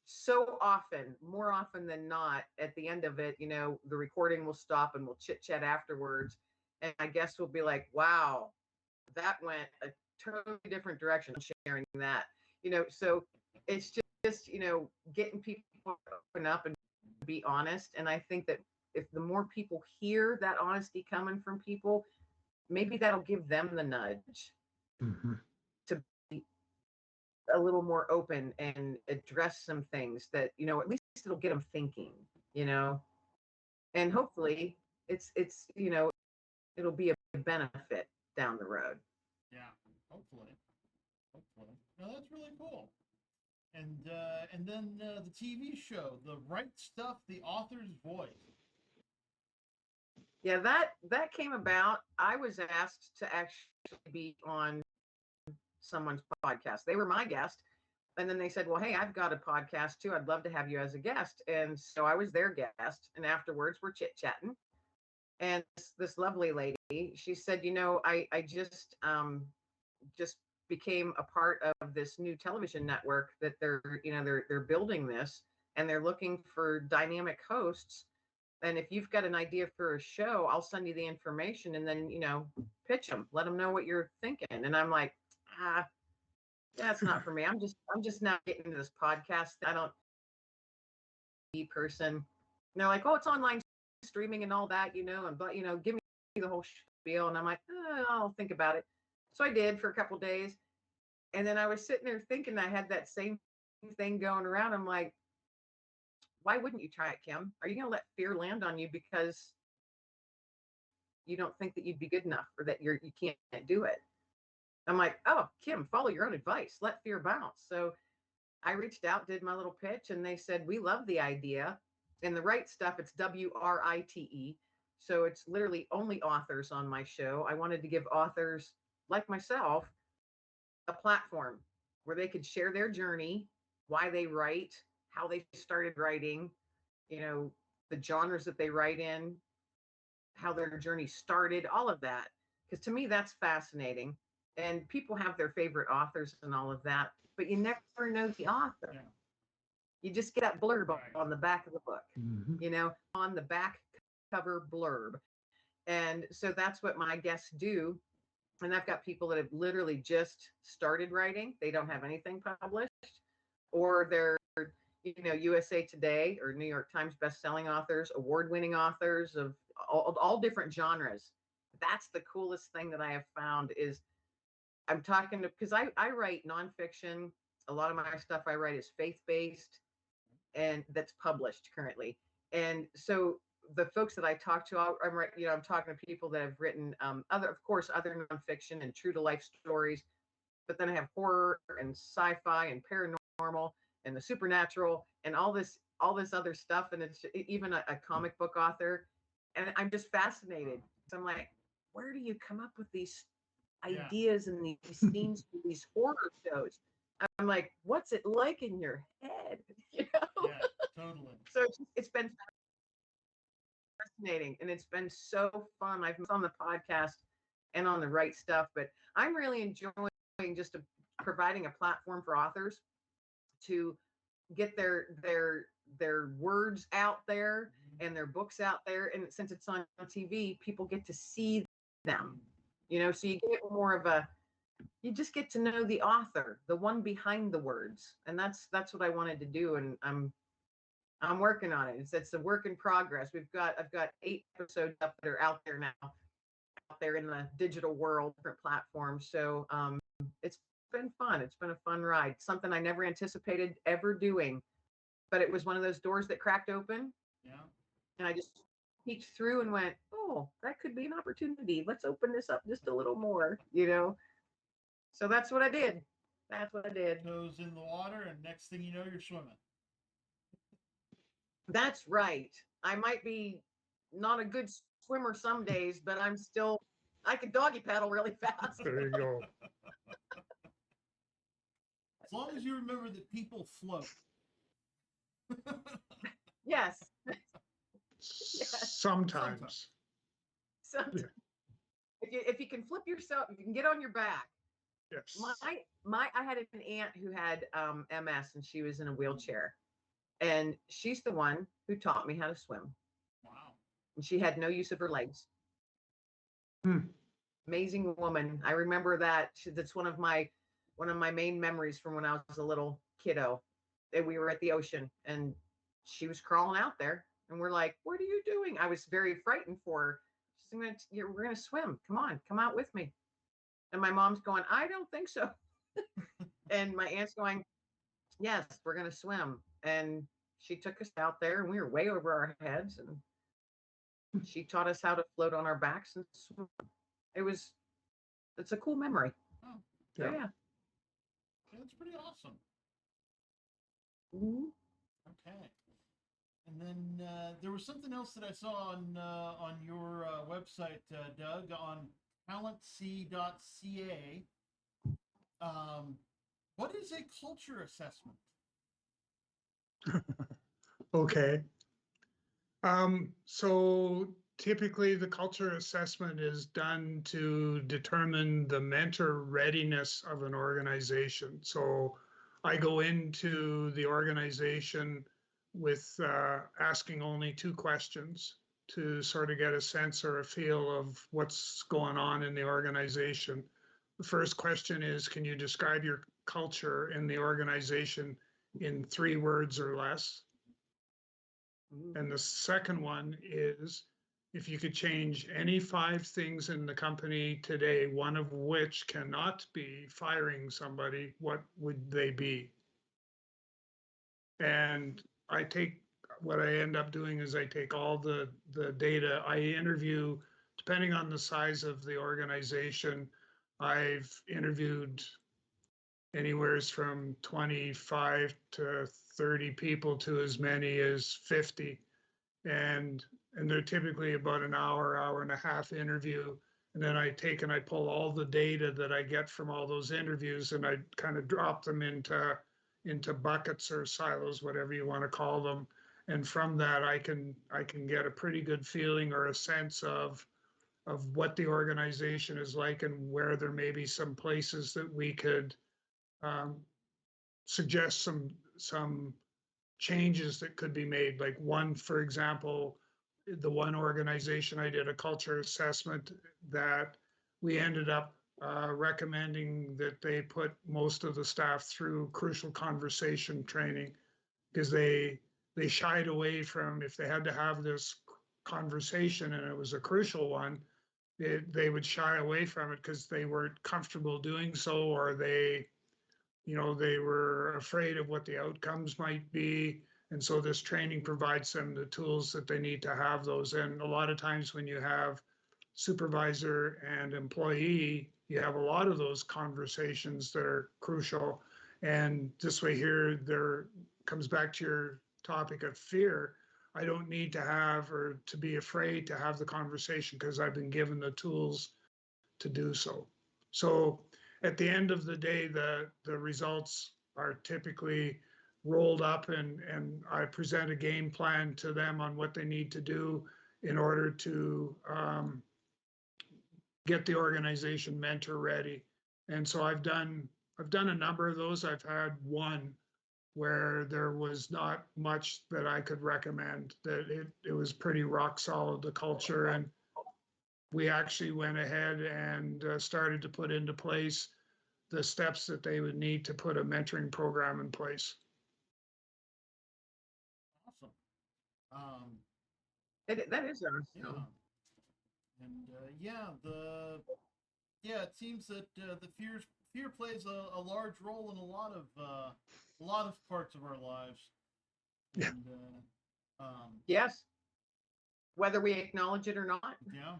so often, more often than not, at the end of it, the recording will stop and we'll chit chat afterwards. And I guess we'll be like, wow, that went a totally different direction, sharing that, so it's just, getting people to open up and be honest. And I think that if the more people hear that honesty coming from people, maybe that'll give them the nudge Mm-hmm. to be a little more open and address some things that, at least it'll get them thinking, and hopefully it'll be a benefit down the road. Yeah, hopefully. No, that's really cool. And then the TV show, The Right Stuff, the author's voice. Yeah, that came about. I was asked to actually be on someone's podcast. They were my guest. And then they said, well, hey, I've got a podcast too. I'd love to have you as a guest. And so I was their guest. And afterwards, we're chit chatting. And this lovely lady, she said, I just became a part of this new television network that they're building this, and they're looking for dynamic hosts. And if you've got an idea for a show, I'll send you the information, and then, pitch them, let them know what you're thinking. And I'm like, that's not for me. I'm just not getting into this podcast. I don't be person. And they're like, oh, it's online streaming and all that, but give me the whole spiel. And I'm like, I'll think about it. So I did for a couple of days. And then I was sitting there thinking, I had that same thing going around. I'm like, why wouldn't you try it, Kim? Are you going to let fear land on you because you don't think that you'd be good enough, or that you can't do it? I'm like, oh, Kim, follow your own advice. Let fear bounce. So I reached out, did my little pitch, and they said, we love the idea. And The Right Stuff, it's WRITE. So it's literally only authors on my show. I wanted to give authors like myself a platform where they could share their journey, why they write, how they started writing, the genres that they write in, how their journey started, all of that. Because to me, that's fascinating. And people have their favorite authors and all of that, but you never know the author. Yeah. You just get that blurb Right. on the back of the book, Mm-hmm. On the back cover blurb. And so that's what my guests do. And I've got people that have literally just started writing. They don't have anything published, or they're, USA Today or New York Times bestselling authors, award-winning authors of all different genres. That's the coolest thing that I have found is I'm talking to, because I write nonfiction. A lot of my stuff I write is faith-based, and that's published currently. And so the folks that I talk to, I'm talking to people that have written other nonfiction and true to life stories, but then I have horror and sci-fi and paranormal and the supernatural and all this other stuff. And it's even a comic book author. And I'm just fascinated. So I'm like, where do you come up with these ideas and these scenes for these horror shows? I'm like, what's it like in your head? Yeah, totally. So it's been fascinating, and it's been so fun. I've been on the podcast and on The Right Stuff, but I'm really enjoying just providing a platform for authors to get their words out there and their books out there. And since it's on TV, people get to see them, so you get more of you just get to know the author, the one behind the words. And that's what I wanted to do. And I'm working on it. It's a work in progress. I've got 8 episodes up that are out there now, out there in the digital world, different platforms. So it's been fun. It's been a fun ride. Something I never anticipated ever doing, but it was one of those doors that cracked open. Yeah. And I just peeked through and went, oh, that could be an opportunity. Let's open this up just a little more, So that's what I did. Toes in the water, and next thing you know, you're swimming. That's right. I might be not a good swimmer some days, but I can doggy paddle really fast. There you go. As long as you remember that people float. Yes. Sometimes. So Yeah. if you can flip yourself, you can get on your back. Yes. I had an aunt who had MS, and she was in a wheelchair, and she's the one who taught me how to swim. Wow. And she had no use of her legs. Hmm. Amazing woman. I remember that. That's one of my main memories from when I was a little kiddo. And we were at the ocean, and she was crawling out there, and we're like, "What are you doing?" I was very frightened for her. She's like, "We're gonna swim. Come on, come out with me." And my mom's going, "I don't think so." And my aunt's going, "Yes, we're gonna swim." And she took us out there, and we were way over our heads, and she taught us how to float on our backs and swim. It's a cool memory. Oh, So, Yeah. yeah. that's pretty awesome. Mhm. Okay. And then there was something else that I saw on your website, Doug, on talentc.ca. What is a culture assessment? Okay. So typically the culture assessment is done to determine the mentor readiness of an organization. So I go into the organization with asking only 2 questions to sort of get a sense or a feel of what's going on in the organization. The first question is, can you describe your culture in the organization in 3 words or less? And the second one is, if you could change any 5 things in the company today, one of which cannot be firing somebody, what would they be? And what I end up doing is I take all the data, I interview, depending on the size of the organization, I've interviewed anywhere from 25 to 30 people to as many as 50. And they're typically about an hour and a half interview. And then I take and I pull all the data that I get from all those interviews, and I kind of drop them into buckets or silos, whatever you want to call them. And from that, I can get a pretty good feeling or a sense of what the organization is like, and where there may be some places that we could suggest some changes that could be made. Like one, for example, the one organization I did a culture assessment that we ended up recommending that they put most of the staff through crucial conversation training, because they shied away from, if they had to have this conversation and it was a crucial one, they would shy away from it because they weren't comfortable doing so, or they were afraid of what the outcomes might be. And so this training provides them the tools that they need to have those. And a lot of times when you have supervisor and employee, you have a lot of those conversations that are crucial. And this way here, there comes back to your topic of fear. I don't need to have, or to be afraid to have the conversation, because I've been given the tools to do so. So at the end of the day, the results are typically rolled up, and I present a game plan to them on what they need to do in order to get the organization mentor ready. And so I've done a number of those. I've had one where there was not much that I could recommend, that it was pretty rock solid, the culture. And we actually went ahead and started to put into place the steps that they would need to put a mentoring program in place. Awesome. That is awesome. Yeah. And it seems that the fear plays a large role in a lot of parts of our lives. Yeah. And, Yes. Whether we acknowledge it or not. Yeah.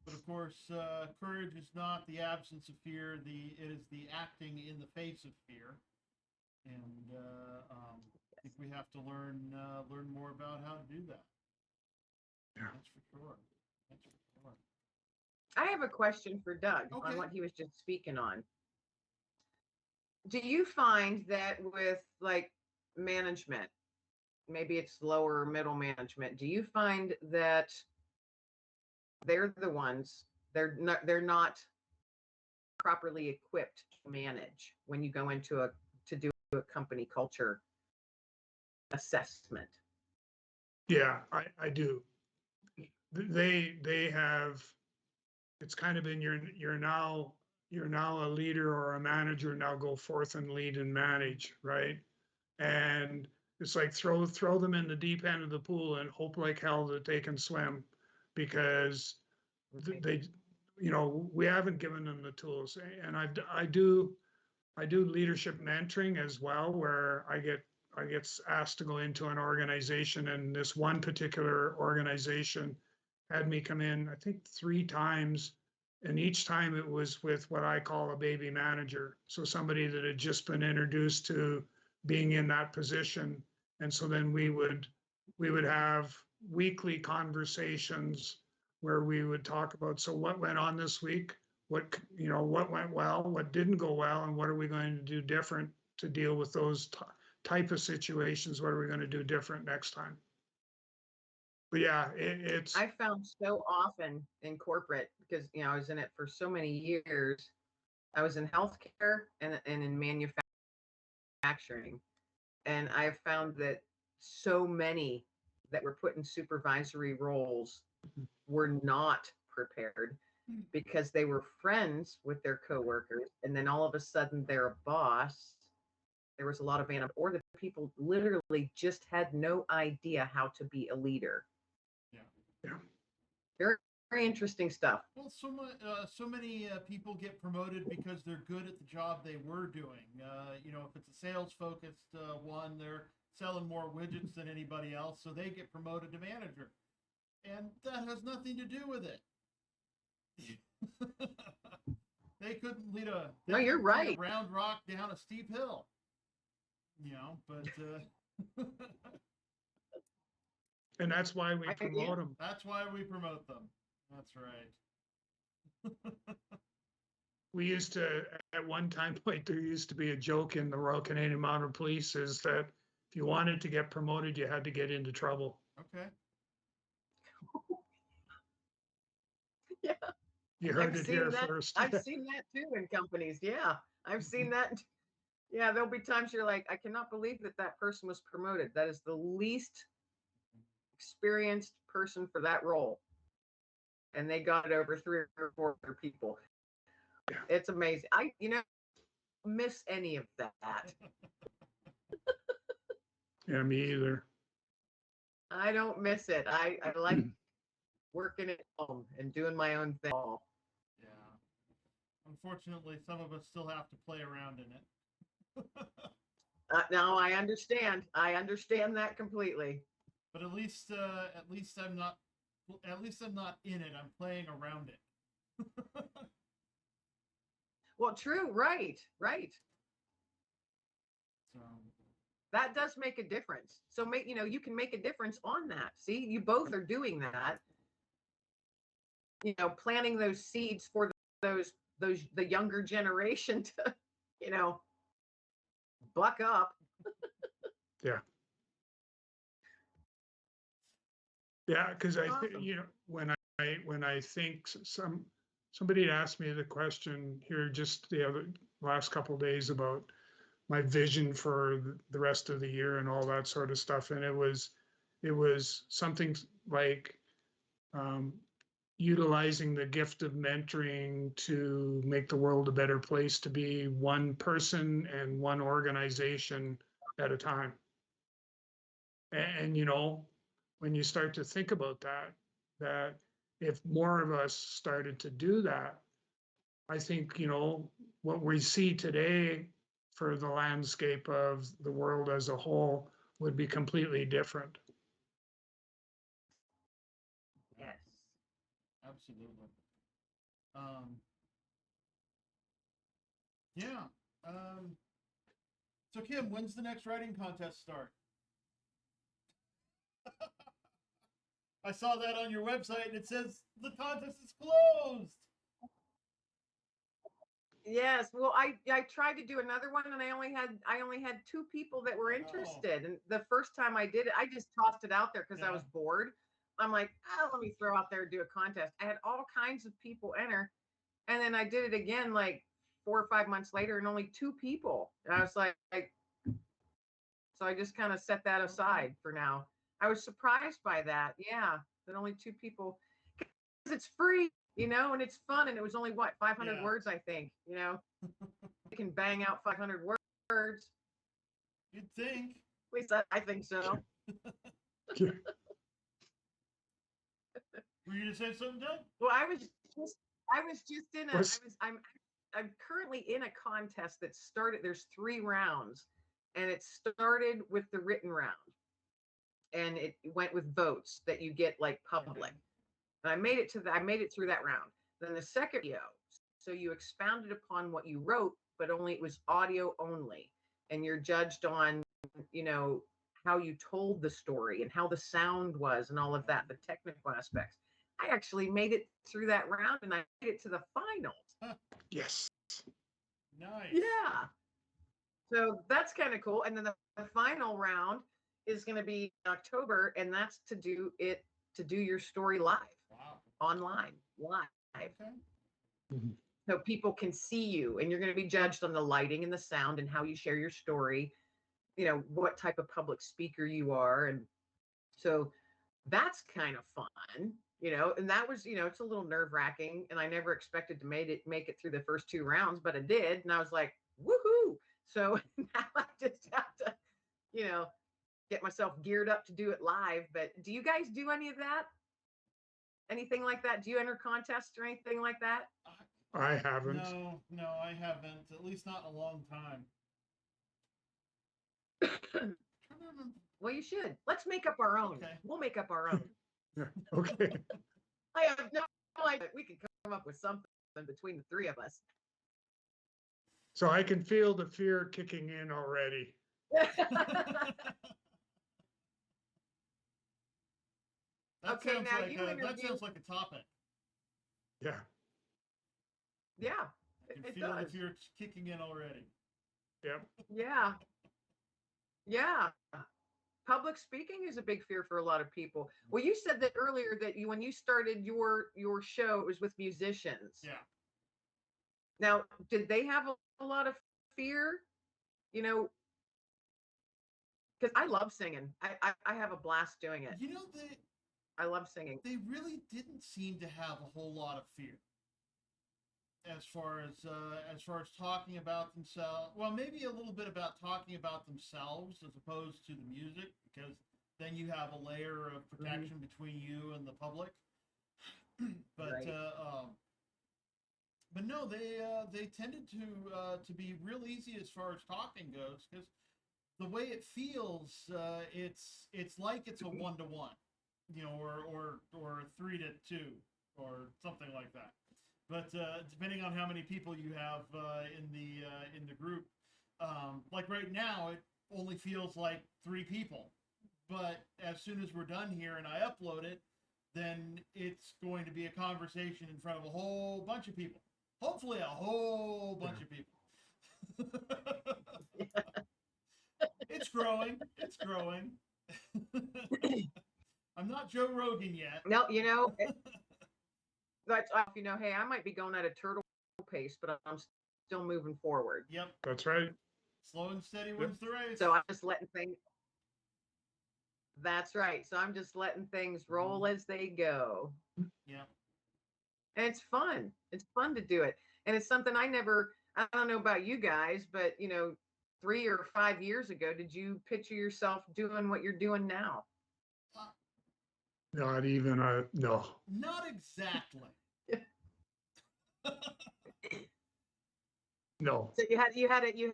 But of course, courage is not the absence of fear. It is the acting in the face of fear. And I think we have to learn more about how to do that. Yeah. That's for sure. I have a question for Doug Okay. on what he was just speaking on. Do you find that with like management, maybe it's lower or middle management, do you find that they're the ones They're not properly equipped to manage when you go into to do a company culture assessment. Yeah, I do. They have, it's kind of been you're now a leader or a manager, now go forth and lead and manage, right? And it's like throw them in the deep end of the pool and hope like hell that they can swim, because they, we haven't given them the tools. And I do leadership mentoring as well, where I get asked to go into an organization, and this one particular organization had me come in, I think 3 times, and each time it was with what I call a baby manager. So somebody that had just been introduced to being in that position. And so then we would have weekly conversations where we would talk about, so what went on this week? What went well, what didn't go well, and what are we going to do different to deal with those type of situations? What are we going to do different next time? But yeah, it's. I found so often in corporate, because I was in it for so many years. I was in healthcare and in manufacturing, and I found that so many that were put in supervisory roles were not prepared, because they were friends with their coworkers, and then all of a sudden they're a boss. There was a lot of or the people literally just had no idea how to be a leader. Yeah. Very, very interesting stuff. Well, so many people get promoted because they're good at the job they were doing. If it's a sales focused one, they're selling more widgets than anybody else, so they get promoted to manager, and that has nothing to do with it. They couldn't lead a No, you're right. round rock down a steep hill. But and that's why we promote them. That's why we promote them. That's right. We used to, at one time point, there used to be a joke in the Royal Canadian Mounted Police, is that if you wanted to get promoted, you had to get into trouble. Okay. Yeah. You heard it here first. I've seen that too in companies. Yeah. I've seen that. Yeah. There'll be times you're like, I cannot believe that person was promoted. That is the least experienced person for that role. And they got it over 3 or 4 other people. Yeah. It's amazing. I miss any of that. Yeah, me either. I don't miss it. I like working at home and doing my own thing. Yeah. Unfortunately, some of us still have to play around in it. No, I understand. I understand that completely. But at least I'm not in it. I'm playing around it. Well, true. Right. So that does make a difference. So you can make a difference on that. See, you both are doing that. Planting those seeds for the younger generation to, buck up. Yeah. Yeah, because Awesome. when I think somebody had asked me the question here just the last couple of days about my vision for the rest of the year and all that sort of stuff, and it was something like utilizing the gift of mentoring to make the world a better place to be, one person and one organization at a time. And when you start to think about that if more of us started to do that, I think, what we see today for the landscape of the world as a whole would be completely different. Yes. absolutely. Yeah. So Kim, when's the next writing contest start? I saw that on your website and it says the contest is closed. Yes. Well, I tried to do another one, and I only had 2 people that were interested. And the first time I did it, I just tossed it out there because I was bored. I'm like, let me throw out there and do a contest. I had all kinds of people enter. And then I did it again like 4 or 5 months later and only 2 people. And I was like so I just kind of set that aside for now. I was surprised by that. Yeah, that only 2 people. 'Cause it's free, and it's fun. And it was only 500 Yeah. words, I think. You can bang out 500 words. You'd think. At least I think so. Yeah. Were you gonna say something, Doug? Well, I was just in a. Was- I'm currently in a contest that started. There's 3 rounds, and it started with the written round, and it went with votes that you get like public. And I made it through that round. Then the second video, so you expounded upon what you wrote, but only it was audio only, and you're judged on, how you told the story and how the sound was and all of that, the technical aspects. I actually made it through that round and I made it to the finals. Yes. Nice. Yeah. So that's kind of cool. And then the final round is going to be in October, and that's to do your story live, Wow. online, live. Okay. Mhm. So people can see you, and you're going to be judged on the lighting and the sound and how you share your story, what type of public speaker you are. And so that's kind of fun, and that was, it's a little nerve wracking, and I never expected to make it through the first 2 rounds, but I did. And I was like, woohoo. So now I just have to, get myself geared up to do it live. But do you guys do any of that? Anything like that? Do you enter contests or anything like that? I haven't. No, I haven't. At least not in a long time. Trying to remember. Well, you should. Let's make up our own. Okay. We'll make up our own. Yeah. Okay. I have no idea. We could come up with something between the 3 of us. So I can feel the fear kicking in already. That Okay, sounds now like you that interview- sounds like a topic. Yeah. Yeah, I can it feel does. if you're kicking in already. Yep. Yeah. Yeah. Public speaking is a big fear for a lot of people. Well, you said that earlier that when you started your show, it was with musicians. Yeah. Now, did they have a lot of fear? Because I love singing. I have a blast doing it. I love singing. They really didn't seem to have a whole lot of fear as far as talking about themselves. Well, maybe a little bit about talking about themselves as opposed to the music, because then you have a layer of protection between you and the public. But Right. but no, they tended to be real easy as far as talking goes, because the way it feels, it's like it's a 1-to-1, or 3-to-2, or something like that. But depending on how many people you have in the group, like right now, it only feels like 3 people. But as soon as we're done here and I upload it, then it's going to be a conversation in front of a whole bunch of people. Hopefully, a whole bunch of people. It's growing. It's growing. I'm not Joe Rogan yet. No, that's hey, I might be going at a turtle pace, but I'm still moving forward. Yep. That's right. Slow and steady wins the race. So I'm just letting things. That's right. So I'm just letting things roll as they go. Yeah. And it's fun. It's fun to do it. And it's something I don't know about you guys, but 3 or 5 years ago, did you picture yourself doing what you're doing now? Not even no. Not exactly. No. So you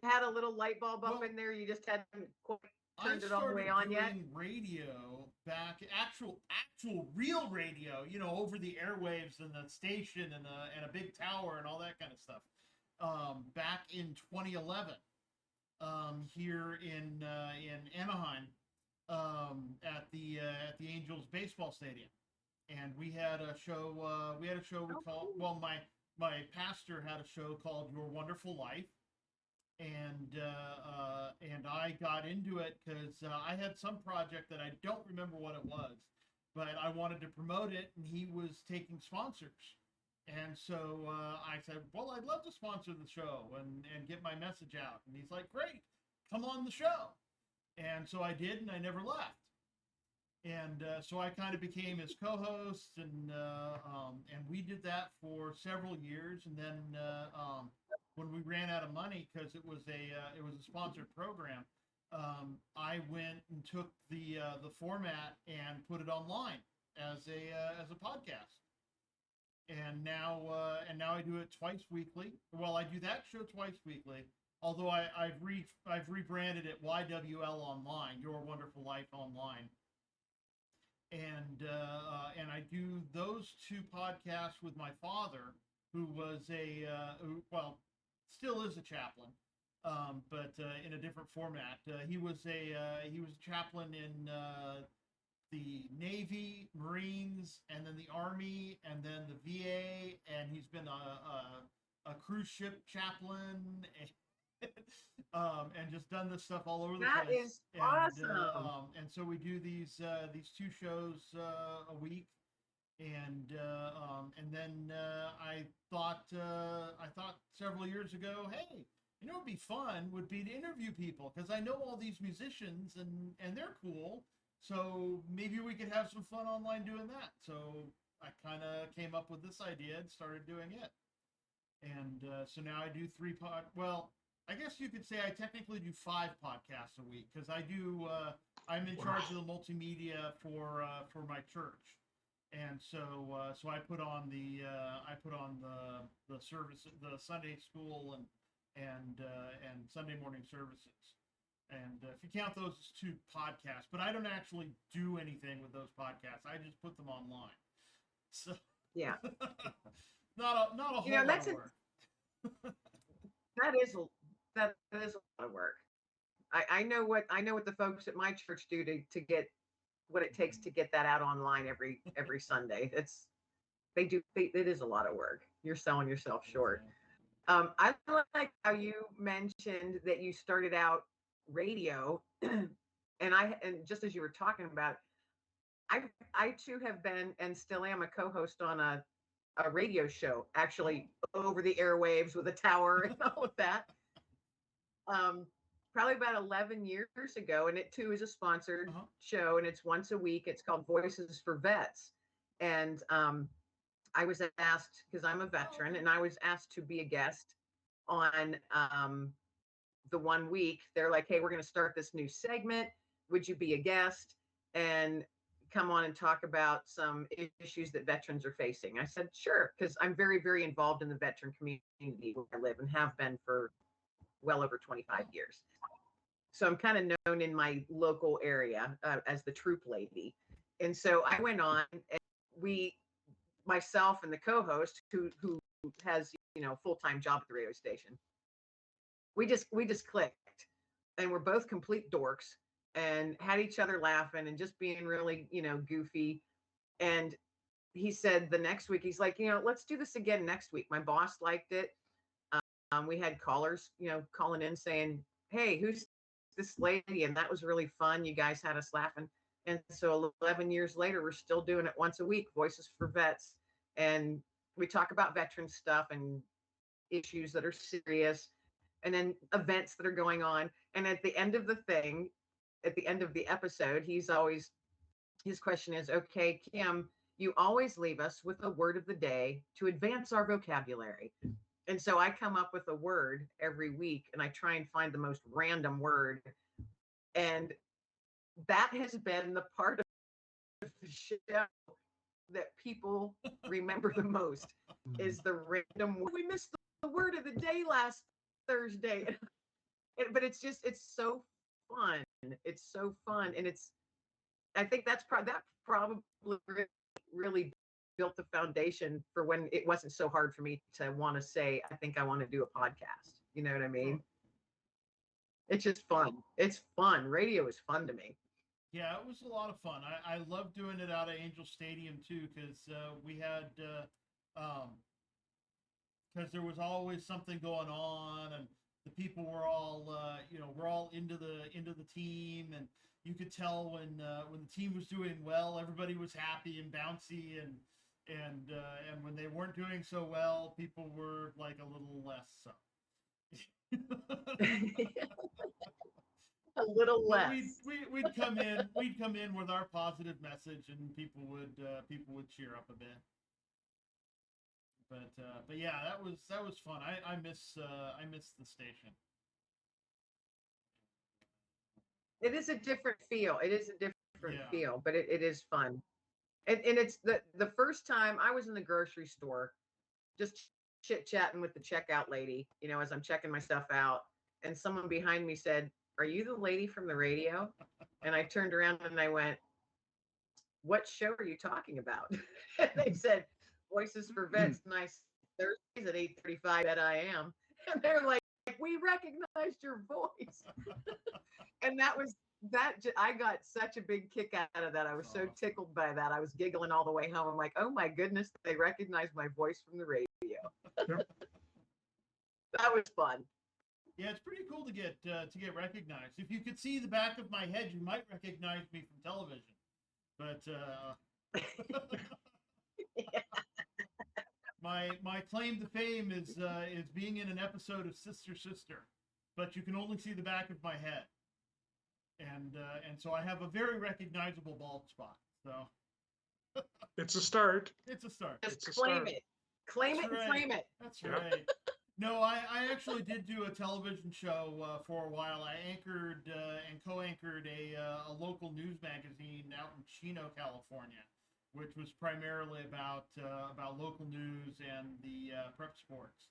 had a little light bulb up in there. You just hadn't quite turned it all the way on yet. Radio back, actual real radio, over the airwaves and the station and a big tower and all that kind of stuff. Back in 2011, here in Anaheim, at the Angels baseball stadium, and we had a show. We called. Well, my pastor had a show called Your Wonderful Life, and I got into it because I had some project that I don't remember what it was, but I wanted to promote it, and he was taking sponsors. And so I said, well, I'd love to sponsor the show and get my message out. And he's like, great, come on the show. And so I did, and I never left. And so I kind of became his co-host, and we did that for several years. And then when we ran out of money, because it was a sponsored program, I went and took the format and put it online as a podcast. And now I do it twice weekly. Well, I do that show twice weekly. Although I've rebranded it YWL Online, Your Wonderful Life Online. And I do those two podcasts with my father, who was still is a chaplain, but in a different format. He was a chaplain in the Navy, Marines, and then the Army, and then the VA, and he's been a cruise ship chaplain. And just done this stuff all over the place. That is awesome. And so we do these two shows a week, and then I thought several years ago, hey, you know, it'd be fun would be to interview people, because I know all these musicians and they're cool. So maybe we could have some fun online doing that. So I kind of came up with this idea and started doing it. And so now I do I guess you could say I technically do 5 podcasts a week, because I do. I'm in charge of the multimedia for my church, and so I put on the service, the Sunday school and Sunday morning services, and if you count those as 2 podcasts, but I don't actually do anything with those podcasts. I just put them online. So yeah, not a whole lot of work. That is a lot of work. I know what the folks at my church do to get what it takes to get that out online every Sunday. It is a lot of work. You're selling yourself short. I like how you mentioned that you started out radio, and just as you were talking about, I too have been and still am a co-host on a radio show, actually over the airwaves with a tower and all of that. Probably about 11 years ago, and it too is a sponsored show, and it's once a week. It's called Voices for Vets, and I was asked, because I'm a veteran, and I was asked to be a guest on the one week. They're like, hey, we're going to start this new segment. Would you be a guest and come on and talk about some issues that veterans are facing? I said, sure, because I'm very, very involved in the veteran community where I live and have been for well over 25 years. So I'm kind of known in my local area as the troop lady. And so I went on, and myself and the co-host who has, full-time job at the radio station, we just clicked, and we're both complete dorks and had each other laughing and just being really, goofy. And he said the next week, he's like, let's do this again next week. My boss liked it. We had callers, calling in saying, hey, who's this lady? And that was really fun. You guys had us laughing. And so 11 years later, we're still doing it once a week, Voices for Vets. And we talk about veteran stuff and issues that are serious, and then events that are going on. And at the end of the episode, his question is, okay, Kim, you always leave us with a word of the day to advance our vocabulary. And so I come up with a word every week, and I try and find the most random word. And that has been the part of the show that people remember the most, is the random word. We missed the word of the day last Thursday. But it's so fun. It's so fun. And I think that probably really built the foundation for when it wasn't so hard for me to want to say, I think I want to do a podcast. You know what I mean? It's just fun. It's fun. Radio is fun to me. Yeah, it was a lot of fun. I love doing it out of Angel Stadium too, because we had because there was always something going on, and the people were all, we're all into the team, and you could tell when the team was doing well, everybody was happy and bouncy, and when they weren't doing so well, people were like a little less so. A little But less. we'd come in with our positive message, and people would cheer up a bit. But yeah, that was fun. I miss the station. It is a different feel. It is a different Yeah. feel, but it is fun. And it's the first time I was in the grocery store, just chit chatting with the checkout lady, as I'm checking my stuff out, and someone behind me said, "Are you the lady from the radio?" And I turned around and I went, "What show are you talking about?" And they said, "Voices for Vets, nice Thursdays at 8:35 that I am." And they're like, "We recognized your voice." And I got such a big kick out of that. I was so tickled by that. I was giggling all the way home. I'm like, oh my goodness, they recognized my voice from the radio. Yep. That was fun. Yeah, it's pretty cool to get recognized. If you could see the back of my head, you might recognize me from television. But Yeah. my claim to fame is being in an episode of Sister Sister, but you can only see the back of my head, and so I have a very recognizable bald spot. So It's a start. it's a start. Just It's a claim start. it. Claim That's it and right. claim it. That's Yep. right. No, I actually did do a television show for a while. I anchored and co-anchored a local news magazine out in Chino, California, which was primarily about local news and the prep sports.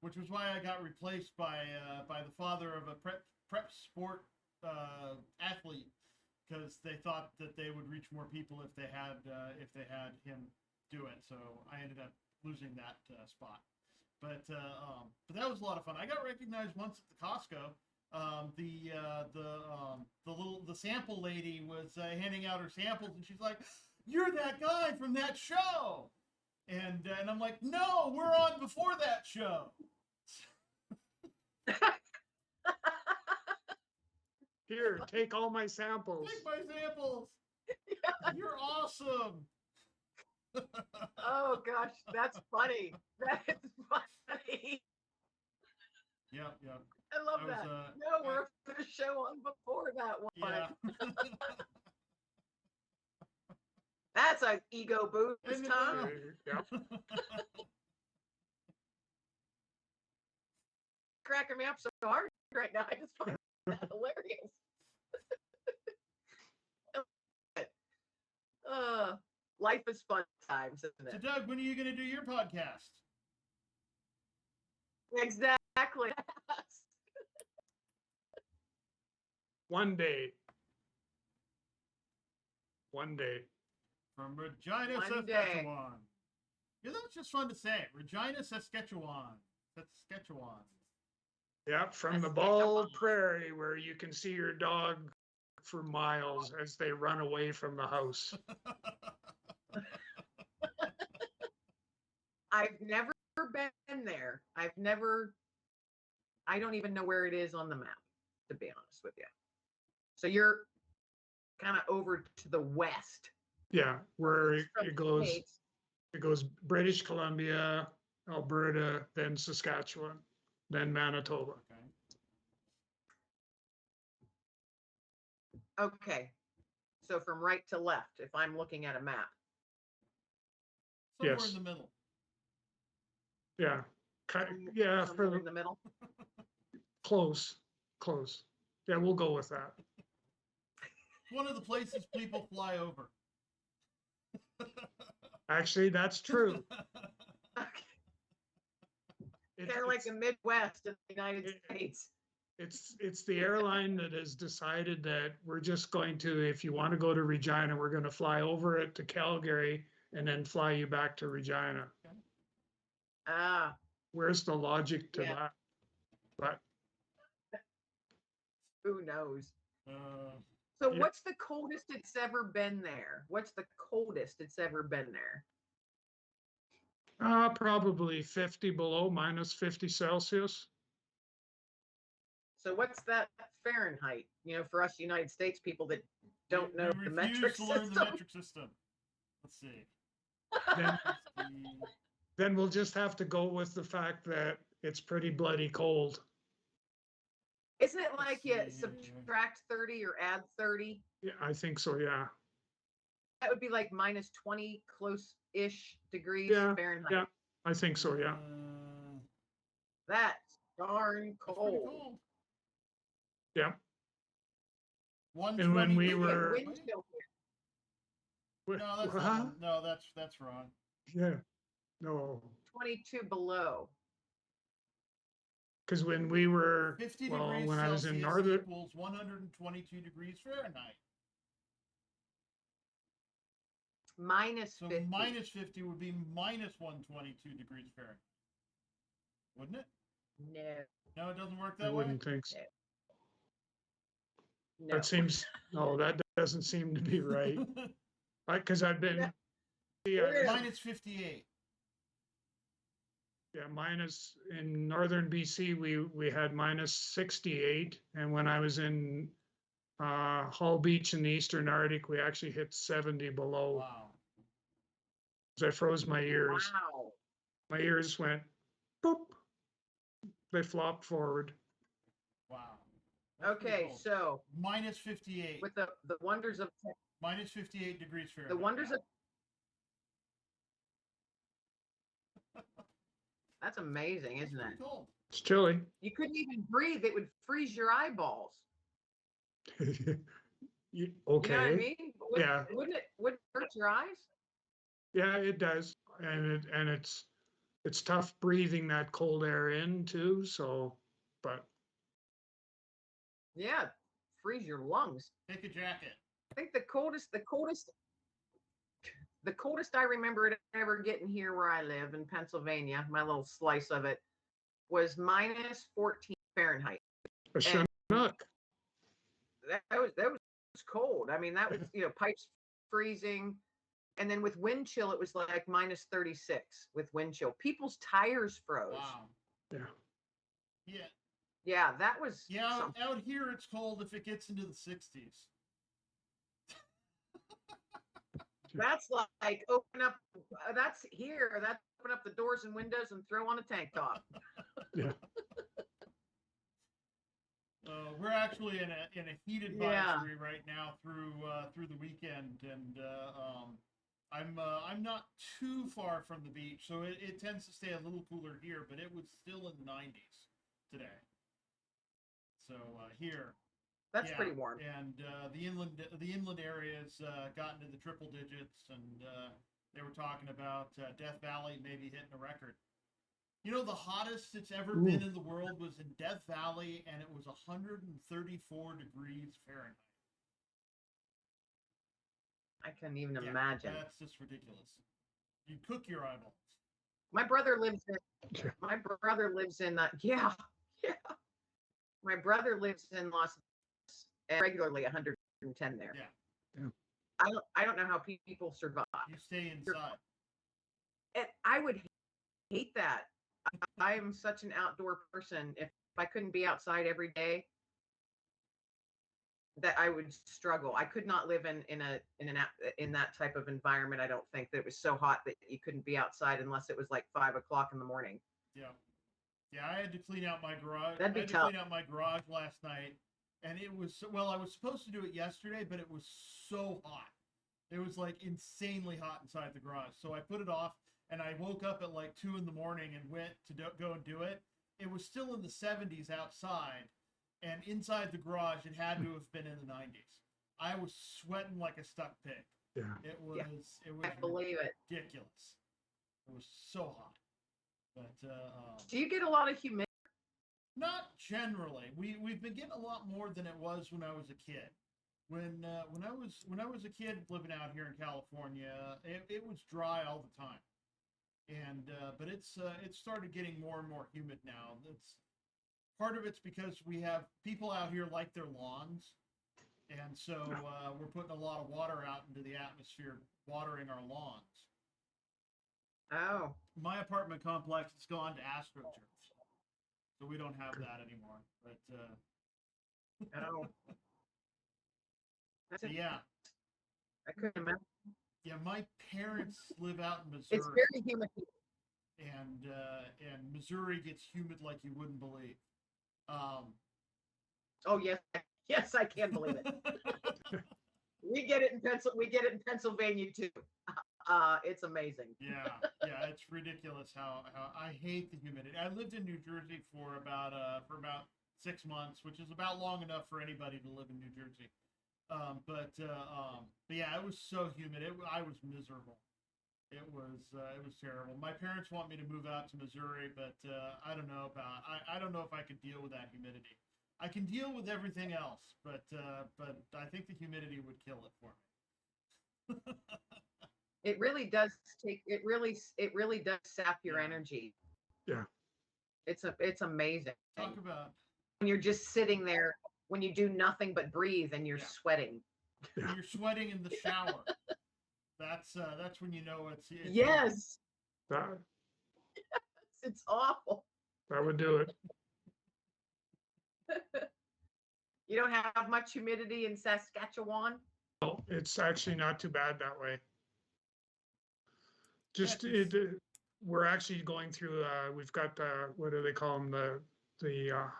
Which was why I got replaced by the father of a prep sport athlete, because they thought that they would reach more people if they had him do it. So I ended up losing that spot. But that was a lot of fun. I got recognized once at the Costco. The sample lady was handing out her samples, and she's like, "You're that guy from that show." And I'm like, "No, we're on before that show." Here, take all my samples. Take my samples. You're awesome. Oh gosh, that's funny. That is funny. Yep. I love I was, that. No, we're going to show on before that one. Yeah. That's an ego boost, Isn't it Tom. Yep. Cracking me up so hard right now. I just find that hilarious. Life is fun times, isn't So, it? Doug, when are you going to do your podcast? Exactly. One day. One day. From Regina, One day. Saskatchewan. Yeah, that's just fun to say. Regina, Saskatchewan. Saskatchewan. Yep, from the Saskatchewan. bald prairie where you can see your dog for miles as they run away from the house. I've never been there. I don't even know where it is on the map, to be honest with you. So you're kind of over to the west. Yeah, where From it the goes. States. It goes British Columbia, Alberta, then Saskatchewan, then Manitoba. Okay. So from right to left, if I'm looking at a map. Somewhere Yes. in the middle. Yeah, yeah, Somewhere in the middle. close. Yeah, we'll go with that. One of the places people fly over. Actually, that's true. Kind of like the Midwest in the United States. It's the airline that has decided that we're just going to, if you want to go to Regina, we're going to fly over it to Calgary and then fly you back to Regina. Ah, Where's the logic to Yeah. that? But who knows? Uh, So Yeah. what's the coldest it's ever been there? What's the coldest it's ever been there? probably 50 below, minus 50 Celsius. So what's that Fahrenheit? For us United States people that don't know we the refuse metric to learn the system. metric system. Let's see. Then, 50. then we'll just have to go with the fact that it's pretty bloody cold. Isn't it like you see. subtract 30 or add 30? Yeah, I think so, yeah. That would be like minus 20 close-ish degrees Yeah, Fahrenheit. yeah, I think so, yeah. That's darn That's pretty cold. cold. Yeah. 120. And when we get were, wind chill here. No, that's Huh? wrong. No, that's wrong. Yeah, no, 22 below. because when we were, 50 well, degrees when I was Celsius in northern, equals 122 degrees Fahrenheit. Minus So 50. minus 50 would be minus 122 degrees Fahrenheit. Wouldn't it? No. No, it doesn't work I that way. wouldn't think so. No. That seems, no, that doesn't seem to be right. Because I've been, Yeah. Minus 58. yeah, minus, in northern BC, we had minus 68. And when I was in Hull Beach in the Eastern Arctic, we actually hit 70 below. Wow. So I froze my ears. Wow. My ears went, boop. They flopped forward. Wow. That's pretty Okay, cold. so minus 58. with the wonders of Minus 58 degrees Fahrenheit. the wonders of that's amazing, isn't Pretty it? cold. It's chilly. You couldn't even breathe; it would freeze your eyeballs. Okay. You know what I mean? Yeah. Wouldn't it hurt your eyes? Yeah, it does. And it's tough breathing that cold air in too. So, but Yeah, freeze your lungs. Take a jacket. I think the coldest I remember it ever getting here where I live in Pennsylvania, my little slice of it, was minus 14 Fahrenheit. a Chinook. That was cold. I mean, that was, pipes freezing. And then with wind chill, it was like minus 36 with wind chill. People's tires froze. Wow. Yeah. Yeah. Yeah, that was Out here it's cold if it gets into the 60s. That's like open up. That's open up the doors and windows and throw on a tank top. Yeah. We're actually in a heat advisory right now through the weekend, and I'm not too far from the beach, so it tends to stay a little cooler here, but it was still in the 90s today. So here. That's pretty warm. And the inland areas got into the triple digits, and they were talking about Death Valley maybe hitting a record. The hottest it's ever been in the world was in Death Valley, and it was 134 degrees Fahrenheit. I can't even imagine. That's just ridiculous. You cook your eyeballs. My brother lives in yeah. My brother lives in Los Angeles and regularly 110 there. Yeah. I don't know how people survive. You stay inside. And I would hate that. I am such an outdoor person. If I couldn't be outside every day, that I would struggle. I could not live in that type of environment. I don't think that it was so hot that you couldn't be outside unless it was like 5 o'clock in the morning. Yeah. Yeah, I had to clean out my garage. That'd be I had tough. to clean out my garage last night, and it was, well, I was supposed to do it yesterday, but it was so hot. It was like insanely hot inside the garage. So I put it off, and I woke up at like 2 in the morning and went to go and do it. It was still in the 70s outside, and inside the garage, it had to have been in the 90s. I was sweating like a stuck pig. Yeah. It was I believe it. ridiculous. It was so hot. But Do you get a lot of humidity? not generally. We've been getting a lot more than it was when I was a kid. When I was a kid living out here in California, it was dry all the time. And but it started getting more and more humid now. That's part of it's because we have people out here like their lawns, and so we're putting a lot of water out into the atmosphere, watering our lawns. Oh, My apartment complex has gone to AstroTurf, so we don't have that anymore. But Oh, that's yeah, I couldn't imagine. yeah. My parents live out in It's Missouri, very humid. and Missouri gets humid like you wouldn't believe. Oh yes, yes, I can believe it. We get it in We get it in Pennsylvania too. It's amazing. Yeah, it's ridiculous how I hate the humidity. I lived in New Jersey for about 6 months, which is about long enough for anybody to live in New Jersey. But yeah, it was so humid. I was miserable. It was terrible. My parents want me to move out to Missouri, but I don't know I don't know if I could deal with that humidity. I can deal with everything else, but I think the humidity would kill it for me. It really does it really does sap your Yeah. energy. Yeah. It's amazing. Talk about When you're just sitting there, when you do nothing but breathe and you're Yeah. sweating. when you're sweating in the shower. That's when you know it's Yes, That it's awful. would do it. You don't have much humidity in Saskatchewan? No, it's actually not too bad that way. Just Yeah, we're actually going through. We've got what do they call them? The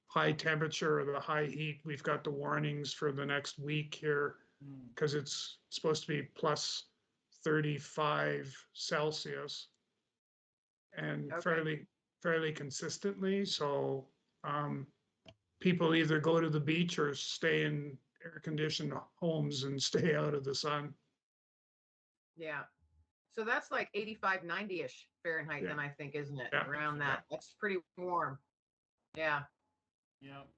high temperature or the high heat. We've got the warnings for the next week here because it's supposed to be plus 35 Celsius and Okay. fairly consistently. So people either go to the beach or stay in air conditioned homes and stay out of the sun. Yeah. So that's like 85, 90-ish Fahrenheit Yeah. then I think, isn't it? Yeah. Around Yeah. that. That's pretty warm. Yeah. Yep.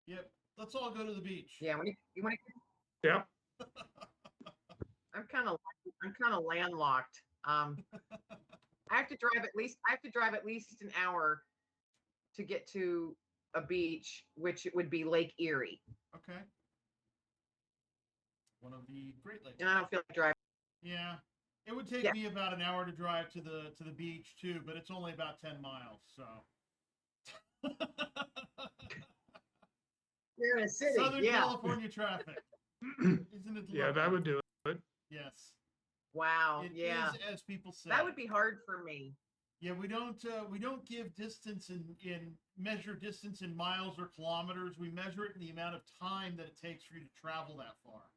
Yep. Let's all go to the beach. Yeah. When you want Yeah. I'm kind of landlocked. I have to drive at least an hour to get to a beach, which it would be Lake Erie. Okay. One of the Great Lakes. And I don't feel like driving. Yeah. It would take me about an hour to drive to the beach too, but it's only about 10 miles, so. You're in a city. Southern Yeah. California traffic. Isn't it Yeah, lovely? that would do it. Yes. Wow. It Yeah. is, as people say. That would be hard for me. Yeah, we don't give distance in measure distance in miles or kilometers. We measure it in the amount of time that it takes for you to travel that far.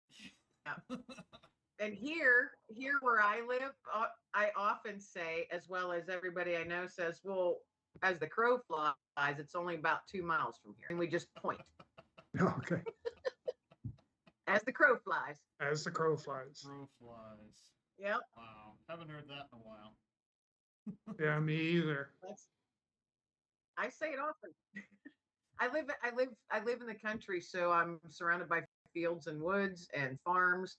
Yeah. And here where I live, I often say, as well as everybody I know says, well, as the crow flies, it's only about 2 miles from here. And we just point. Okay. As the crow flies. As the crow flies. Crow flies. Yep. Wow. Haven't heard that in a while. Yeah, me either. I say it often. I live in the country, so I'm surrounded by fields and woods and farms.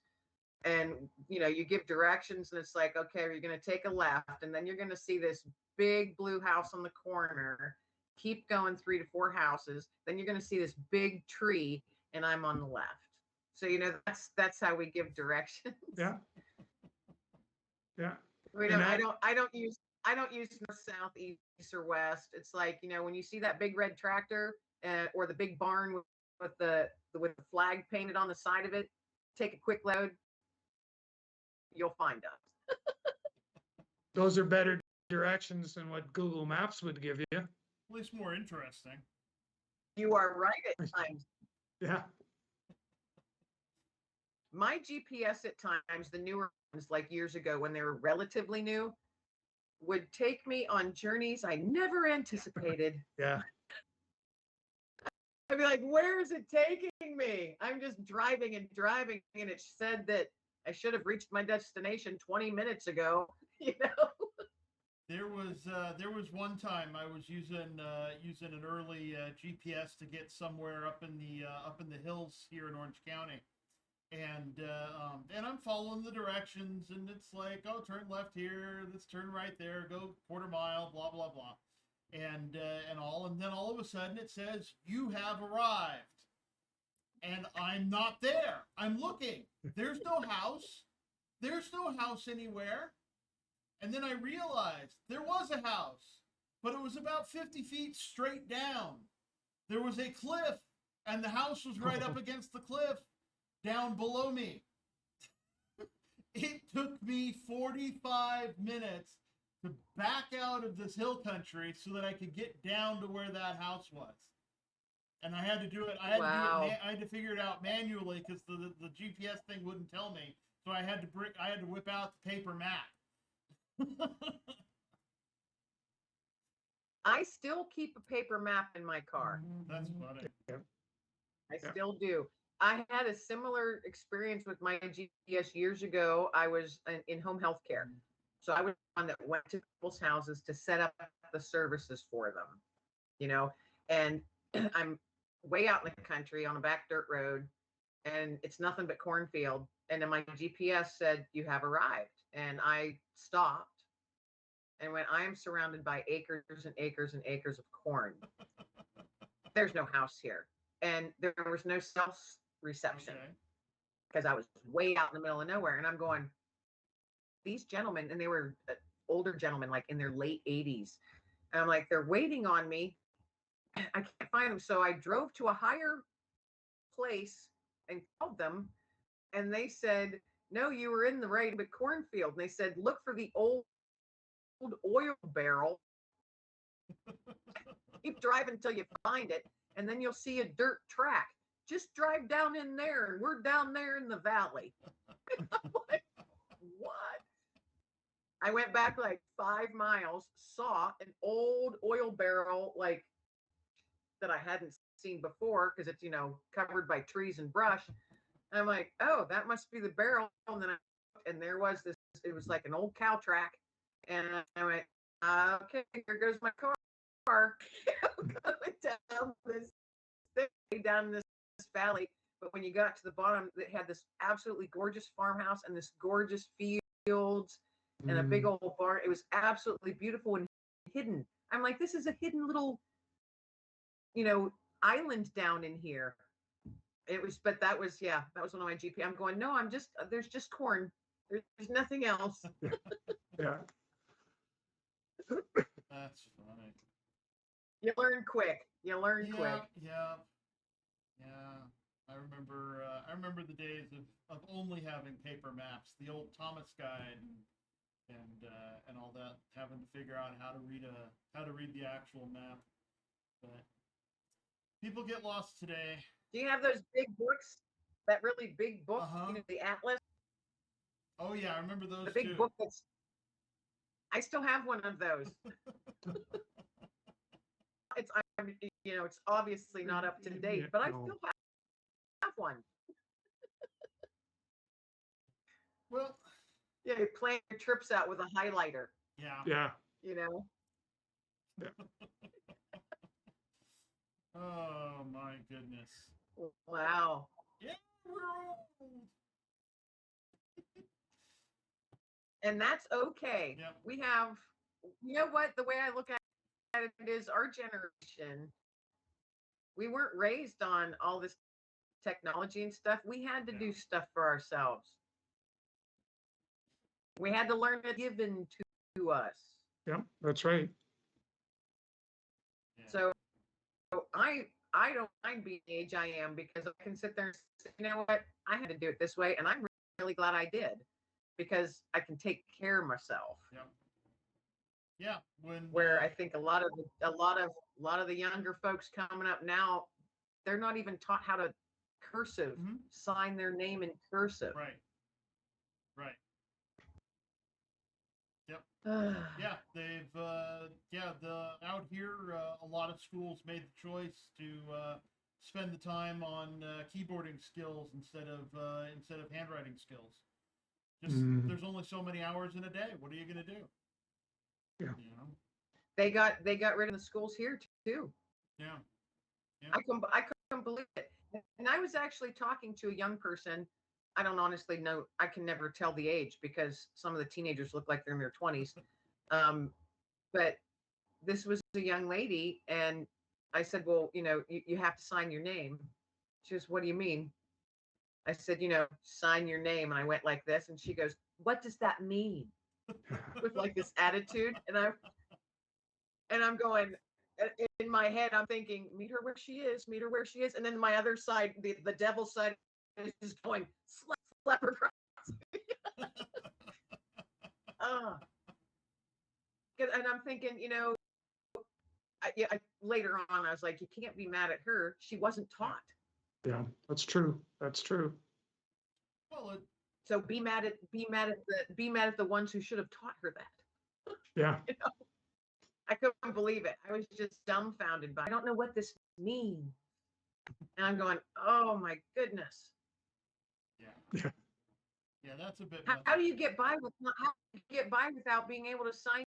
And you give directions and it's like, okay, you're going to take a left and then you're going to see this big blue house on the corner. Keep going 3 to 4 houses, then you're going to see this big tree and I'm on the left. So that's how we give directions. Yeah. Yeah. I don't use north, south, east, or west. It's like, when you see that big red tractor or the big barn with the flag painted on the side of it, take a quick load. You'll find us. Those are better directions than what Google Maps would give you. At least more interesting. You are right at times. Yeah. My GPS at times, the newer ones, like years ago when they were relatively new, would take me on journeys I never anticipated. Yeah. I'd be like, where is it taking me? I'm just driving and driving, and it said that I should have reached my destination 20 minutes ago. There was one time I was using an early GPS to get somewhere up in the hills here in Orange County, and I'm following the directions, and it's like, oh, turn left here, let's turn right there, go quarter mile, blah blah blah, and then all of a sudden it says you have arrived, and I'm not there. I'm looking. There's no house. There's no house anywhere. And then I realized there was a house, but it was about 50 feet straight down. There was a cliff, and the house was right up against the cliff down below me. It took me 45 minutes to back out of this hill country so that I could get down to where that house was. And I had to do it. I had to figure it out manually because the GPS thing wouldn't tell me. So I had to whip out the paper map. I still keep a paper map in my car. That's funny. I still do. I had a similar experience with my GPS years ago. I was in home health care. So I was one that went to people's houses to set up the services for them, and I'm way out in the country on a back dirt road, and it's nothing but cornfield. And then my GPS said, "You have arrived." And I stopped and went, "I am surrounded by acres and acres and acres of corn. There's no house here." And there was no cell reception because I was way out in the middle of nowhere. And I'm going, these gentlemen, and they were older gentlemen, like in their late 80s. And I'm like, they're waiting on me. I can't find them. So I drove to a higher place and called them. And they said, "No, you were in the right but cornfield." And they said, "Look for the old oil barrel. Keep driving until you find it. And then you'll see a dirt track. Just drive down in there. And we're down there in the valley." I'm like, what? I went back like 5 miles, saw an old oil barrel like that I hadn't seen before because it's, covered by trees and brush. And I'm like, oh, that must be the barrel. And then and there was this, it was like an old cow track. And I went, okay, here goes my car. Going down this valley. But when you got to the bottom, it had this absolutely gorgeous farmhouse and this gorgeous fields and a big old barn. It was absolutely beautiful and hidden. I'm like, this is a hidden little, island down in here. It was, but that was one of my GPS. I'm going, no, there's just corn. There's nothing else. Yeah. That's funny. You learn quick. Quick. Yeah. I remember the days of only having paper maps, the old Thomas guide and all that, having to figure out how to read the actual map. But people get lost today. Do you have those big books? That really big book, the Atlas? Oh yeah, I remember those. The big book I still have one of those. It's obviously not up to date, but I still have one. Well, yeah, you plan your trips out with a highlighter. Yeah. Oh my goodness. Wow. Yeah, we're old. And that's okay. Yep. We have, what? The way I look at it is our generation, we weren't raised on all this technology and stuff. We had to do stuff for ourselves. We had to learn it given to us. Yeah, that's right. Yeah. So I don't mind being the age I am because I can sit there and say, you know what? I had to do it this way, and I'm really glad I did because I can take care of myself. Yeah. Where I think a lot of the younger folks coming up now, they're not even taught how to cursive, sign their name in cursive. Right. Yep. Yeah, they've out here a lot of schools made the choice to spend the time on keyboarding skills instead of handwriting skills. Just there's only so many hours in a day. What are you going to do? Yeah. They got rid of the schools here too. Yeah. I couldn't believe it. And I was actually talking to a young person. I don't honestly know. I can never tell the age because some of the teenagers look like they're in their 20s. But this was a young lady, and I said, well, you have to sign your name. She goes, what do you mean? I said, sign your name. And I went like this, and she goes, what does that mean? with like this attitude, and I'm going in my head. I'm thinking, meet her where she is, meet her where she is, and then my other side, the devil side, is just going slap her across. uh, and I'm thinking, later on, I was like, you can't be mad at her. She wasn't taught. Yeah, that's true. That's true. Well, So be mad at the ones who should have taught her that. Yeah. I couldn't believe it. I was just dumbfounded by. I don't know what this means, and I'm going, oh my goodness. Yeah. Yeah, that's a bit. How do you get by without being able to sign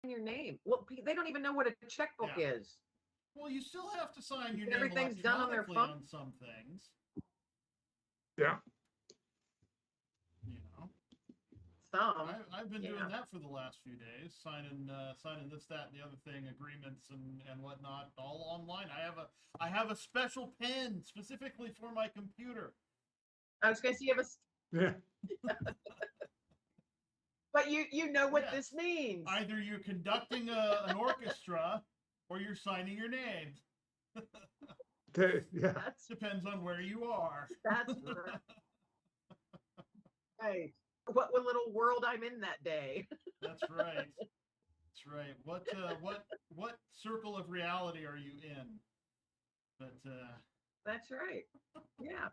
your name? Well, they don't even know what a checkbook is. Well, you still have to sign your name Everything's done on their phone. on some things. Yeah. You know. Some. I've been doing that for the last few days, signing this, that, and the other thing, agreements and whatnot, all online. I have a special pen specifically for my computer. I was going to say you have a. Yeah. But you know what this means. Either you're conducting an orchestra or you're signing your name. Yeah. That depends on where you are. That's right. Right. What little world I'm in that day. That's right. That's right. What circle of reality are you in? But that's right. Yeah.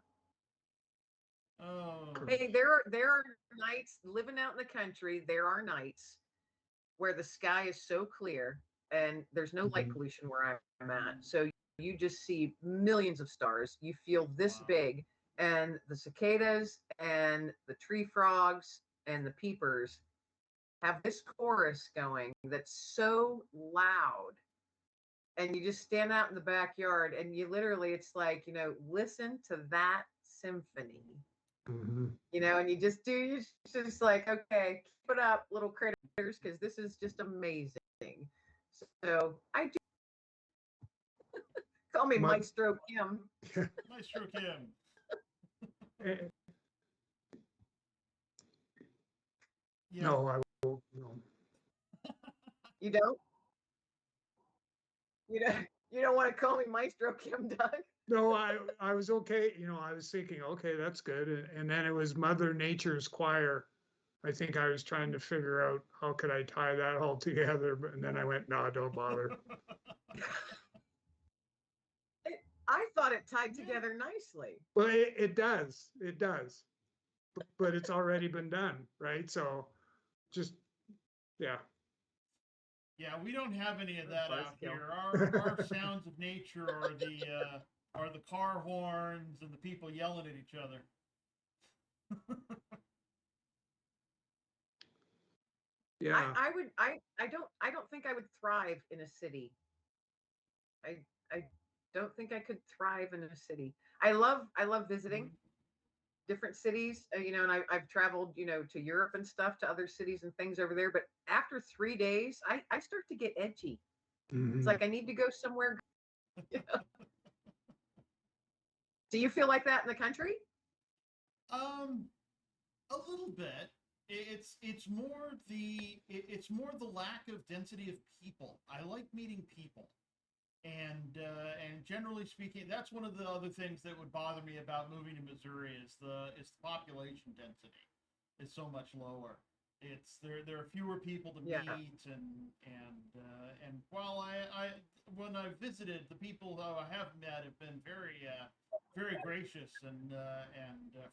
Oh. Hey, there are nights living out in the country. There are nights where the sky is so clear and there's no light pollution where I'm at. So you just see millions of stars. You feel this big, and the cicadas and the tree frogs and the peepers have this chorus going that's so loud. And you just stand out in the backyard and you literally, it's like, listen to that symphony. And you just like, okay, keep it up, little critters, because this is just amazing. So I do call me Maestro Kim. Maestro Kim. Yeah. No, I won't. No. You don't? You don't want to call me Maestro Kim, Doug? No, I was okay. I was thinking, okay, that's good. And then it was Mother Nature's choir. I think I was trying to figure out how could I tie that all together. And then I went, no, don't bother. I thought it tied together nicely. Well, it does. It does. But it's already been done, right? So just, yeah. Yeah, we don't have any of that out here. Our sounds of nature are the car horns and the people yelling at each other. Yeah. I don't think I would thrive in a city. I don't think I could thrive in a city. I love visiting different cities, and I've traveled, to Europe and stuff, to other cities and things over there. But after 3 days, I start to get edgy. It's like I need to go somewhere. Do you feel like that in the country? A little bit. It's more the lack of density of people. I like meeting people. And generally speaking, that's one of the other things that would bother me about moving to Missouri is the population density is so much lower. It's there are fewer people to meet, and while I when I visited, the people I have met have been very very gracious and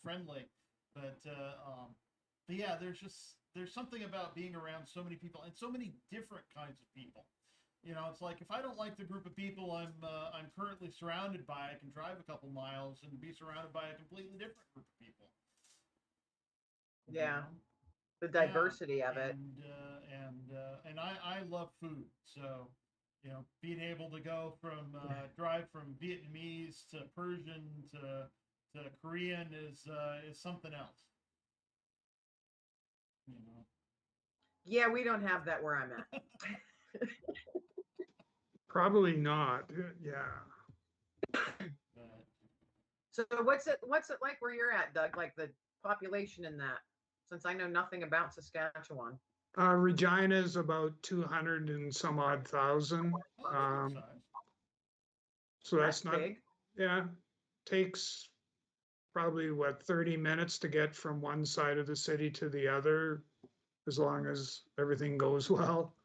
friendly, but yeah, there's something about being around so many people and so many different kinds of people. It's like if I don't like the group of people I'm currently surrounded by, I can drive a couple miles and be surrounded by a completely different group of people. Yeah, the diversity of it. And I love food, so being able to go from drive from Vietnamese to Persian to Korean is something else. Yeah, we don't have that where I'm at. Probably not. Yeah. So what's it like where you're at, Doug? Like the population in that? since I know nothing about Saskatchewan. Regina is about 200 and some odd thousand. Oh, that's a good size. So that's not, big. yeah, takes probably 30 minutes to get from one side of the city to the other, as long as everything goes well.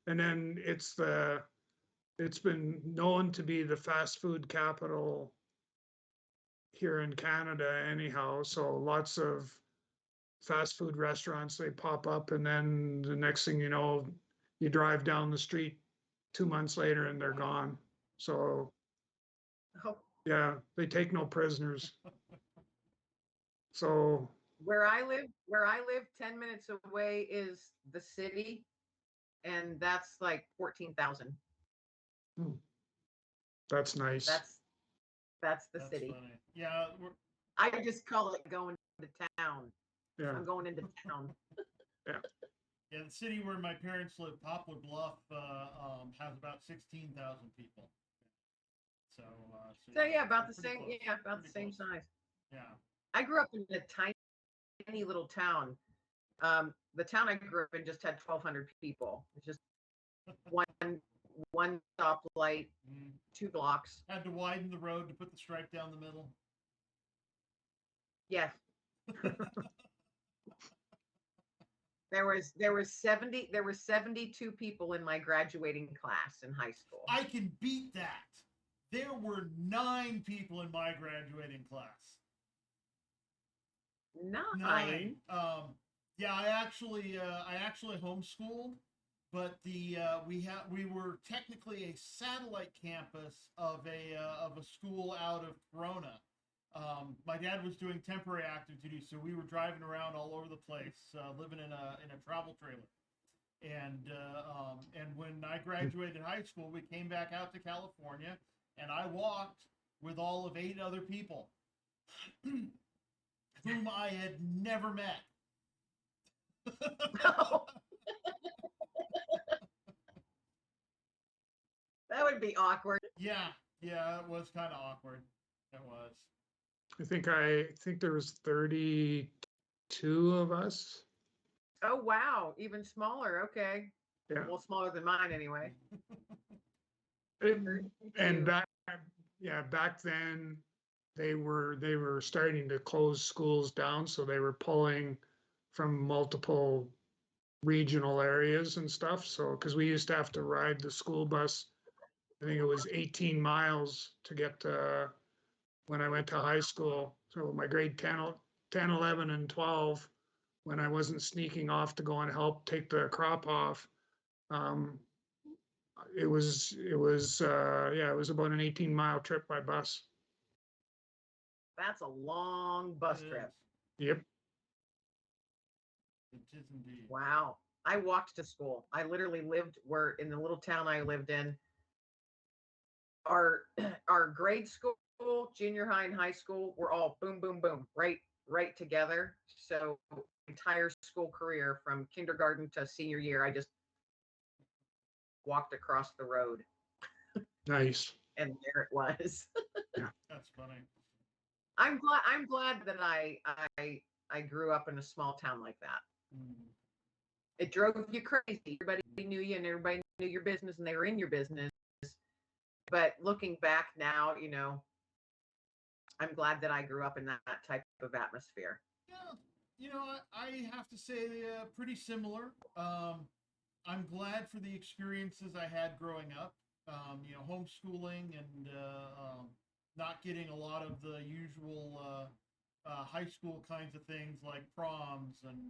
And then it's been known to be the fast food capital here in Canada anyhow. So lots of fast food restaurants, they pop up, and then the next thing you know, you drive down the street 2 months later and they're gone. So Oh, yeah, they take no prisoners. So where I live 10 minutes away is the city, and that's like 14,000. that's nice. That's the That's city. funny. Yeah, I just call it going to town. Yeah, I'm going into town. yeah, the city where my parents live, Poplar Bluff, has about 16,000 people. So yeah, about the pretty same. close, Yeah, about the pretty same close. size. Yeah. I grew up in a tiny little town. The town I grew up in just had 1,200 people. It's just one stoplight, 2 blocks. Had to widen the road to put the stripe down the middle. Yes. There was 72 people in my graduating class in high school. I can beat that. There were 9 people in my graduating class. 9. Yeah, I actually homeschooled, but we were technically a satellite campus of a school out of Corona. My dad was doing temporary active duty, so we were driving around all over the place, living in a travel trailer. And when I graduated high school, we came back out to California, and I walked with all of 8 other people whom I had never met. That would be awkward. Yeah, it was kind of awkward. It was. I think there was 32 of us. Oh wow, even smaller. Okay. Yeah. Well, smaller than mine anyway. And back then they were starting to close schools down, so they were pulling from multiple regional areas and stuff. So because we used to have to ride the school bus, I think it was 18 miles to get to when I went to high school. So my grade 10, 11, and 12, when I wasn't sneaking off to go and help take the crop off, it was about an 18-mile trip by bus. That's a long bus trip. Yep. It is indeed. Wow. I walked to school. I literally lived in the little town I lived in. Our grade school, junior high, and high school were all boom, boom, boom, right together. So entire school career from kindergarten to senior year, I just walked across the road. Nice. And there it was. Yeah. That's funny. I'm glad that I grew up in a small town like that. It drove you crazy. Everybody knew you and everybody knew your business and they were in your business. But looking back now, I'm glad that I grew up in that type of atmosphere. Yeah, I have to say pretty similar. I'm glad for the experiences I had growing up. Homeschooling and not getting a lot of the usual high school kinds of things like proms and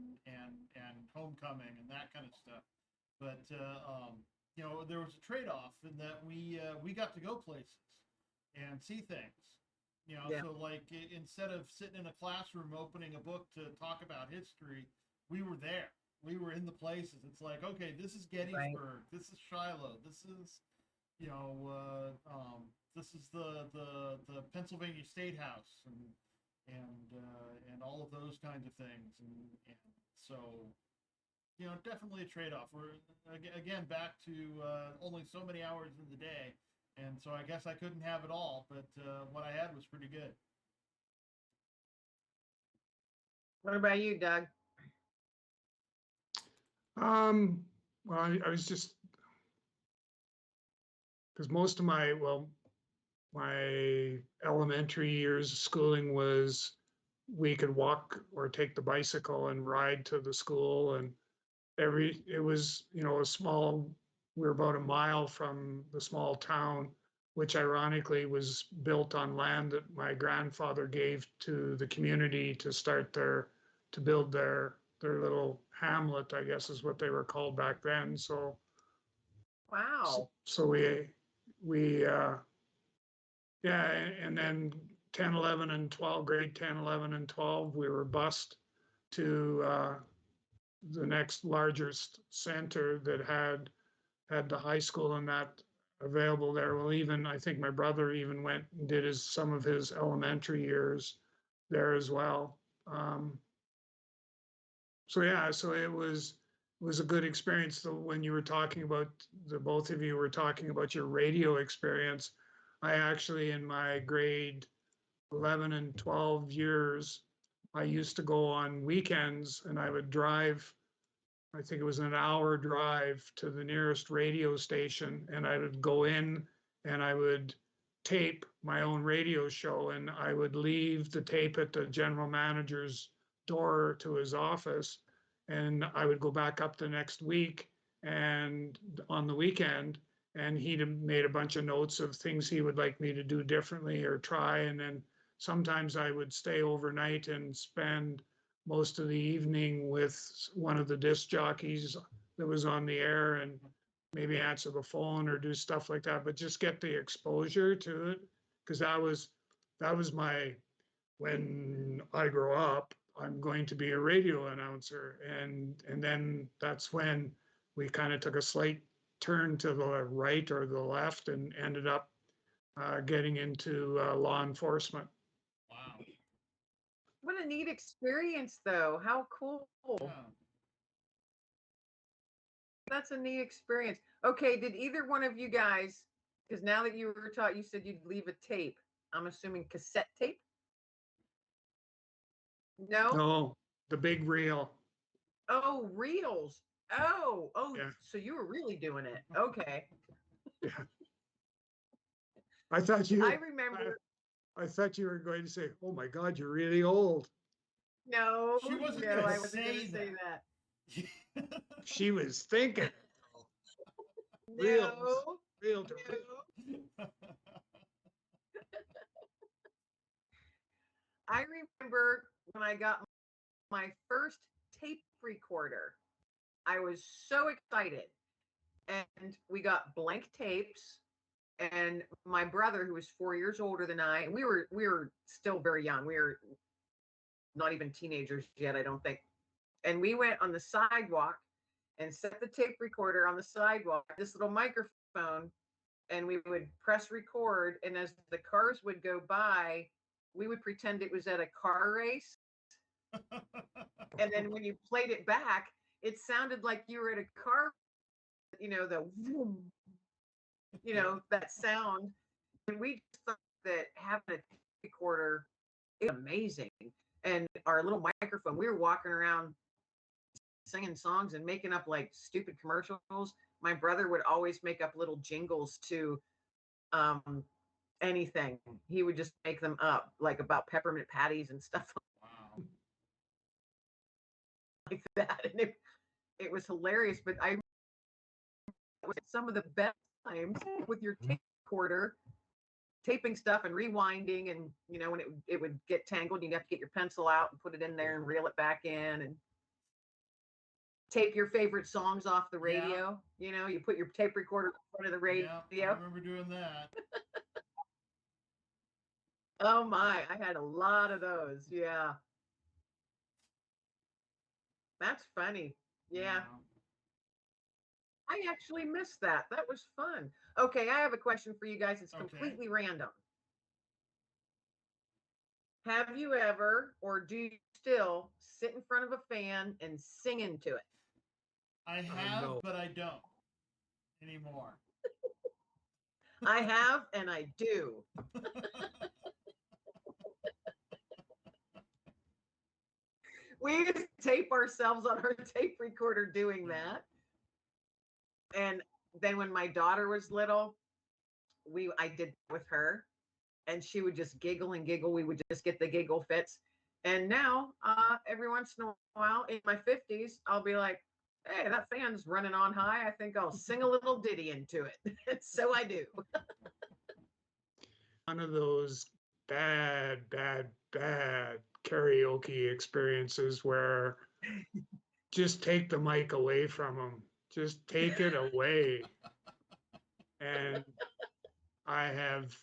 homecoming and that kind of stuff. But there was a trade-off in that we got to go places and see things. So like instead of sitting in a classroom opening a book to talk about history, we were there. We were in the places. It's like, okay, this is Gettysburg. Right. This is Shiloh. This is, this is the Pennsylvania State House and all of those kinds of things. And so, definitely a trade-off. We're again back to only so many hours in the day. And so I guess I couldn't have it all, but what I had was pretty good. What about you, Doug? Well, I was just, because most of my, my elementary years of schooling was we could walk or take the bicycle and ride to the school, and it was, a small, we were about a mile from the small town, which ironically was built on land that my grandfather gave to the community to to build their little hamlet, I guess is what they were called back then. So, Wow. so we, yeah, and then 10, 11, and 12, grade 10, 11, and 12, we were bused to the next largest center that had the high school and that available there. Well, even I think my brother even went and did some of his elementary years there as well. So yeah, so it was a good experience. So when you were talking about both of you were talking about your radio experience, I actually in my grade 11 and 12 years, I used to go on weekends and I would drive, I think it was an hour drive to the nearest radio station, and I would go in and I would tape my own radio show, and I would leave the tape at the general manager's door to his office, and I would go back up the next week and on the weekend, and he'd have made a bunch of notes of things he would like me to do differently or try. And then sometimes I would stay overnight and spend most of the evening with one of the disc jockeys that was on the air and maybe answer the phone or do stuff like that, but just get the exposure to it. Because that was my, when I grow up, I'm going to be a radio announcer. And then that's when we kind of took a slight turn to the right or the left and ended up getting into law enforcement. Wow. What a neat experience, though. How cool. Yeah. That's a neat experience. Okay, did either one of you guys, because now that you were taught, you said you'd leave a tape. I'm assuming cassette tape? No? No, the big reel. Oh, reels. Oh, Yeah. so you were really doing it. Okay. Yeah. I thought you. I remember. I thought you were going to say, "Oh my God, you're really old." No, She wasn't no, gonna I wasn't going say to say that. She was thinking. No, Real. no. I remember when I got my first tape recorder. I was so excited. And we got blank tapes. And my brother, who was 4 years older than I, and we were still very young. We were not even teenagers yet, I don't think. And we went on the sidewalk and set the tape recorder on the sidewalk, this little microphone, and we would press record. And as the cars would go by, we would pretend it was at a car race. And then when you played it back, it sounded like you were at a car, the vroom, that sound. And we just thought that having a tape recorder is amazing. And our little microphone, we were walking around singing songs and making up like stupid commercials. My brother would always make up little jingles to um, anything. He would just make them up, like about peppermint patties and stuff Wow. like that. And it was hilarious. But I was some of the best times with your tape recorder, taping stuff and rewinding, and when it would get tangled, you'd have to get your pencil out and put it in there and reel it back in, and tape your favorite songs off the radio. You put your tape recorder in front of the radio. Yeah, I remember doing that. Oh my, I had a lot of those. Yeah. That's funny. Yeah. I actually missed that. That was fun. Okay, I have a question for you guys. It's Okay. completely random. Have you ever, or do you still sit in front of a fan and sing into it? I have, No. but I don't anymore. I have, and I do. We used to tape ourselves on our tape recorder doing that. And then when my daughter was little, I did with her, and she would just giggle and giggle. We would just get the giggle fits. And now, every once in a while, in my 50s, I'll be like, "Hey, that fan's running on high. I think I'll sing a little ditty into it." So I do. One of those bad karaoke experiences where just take the mic away from them. Just take it away. And I have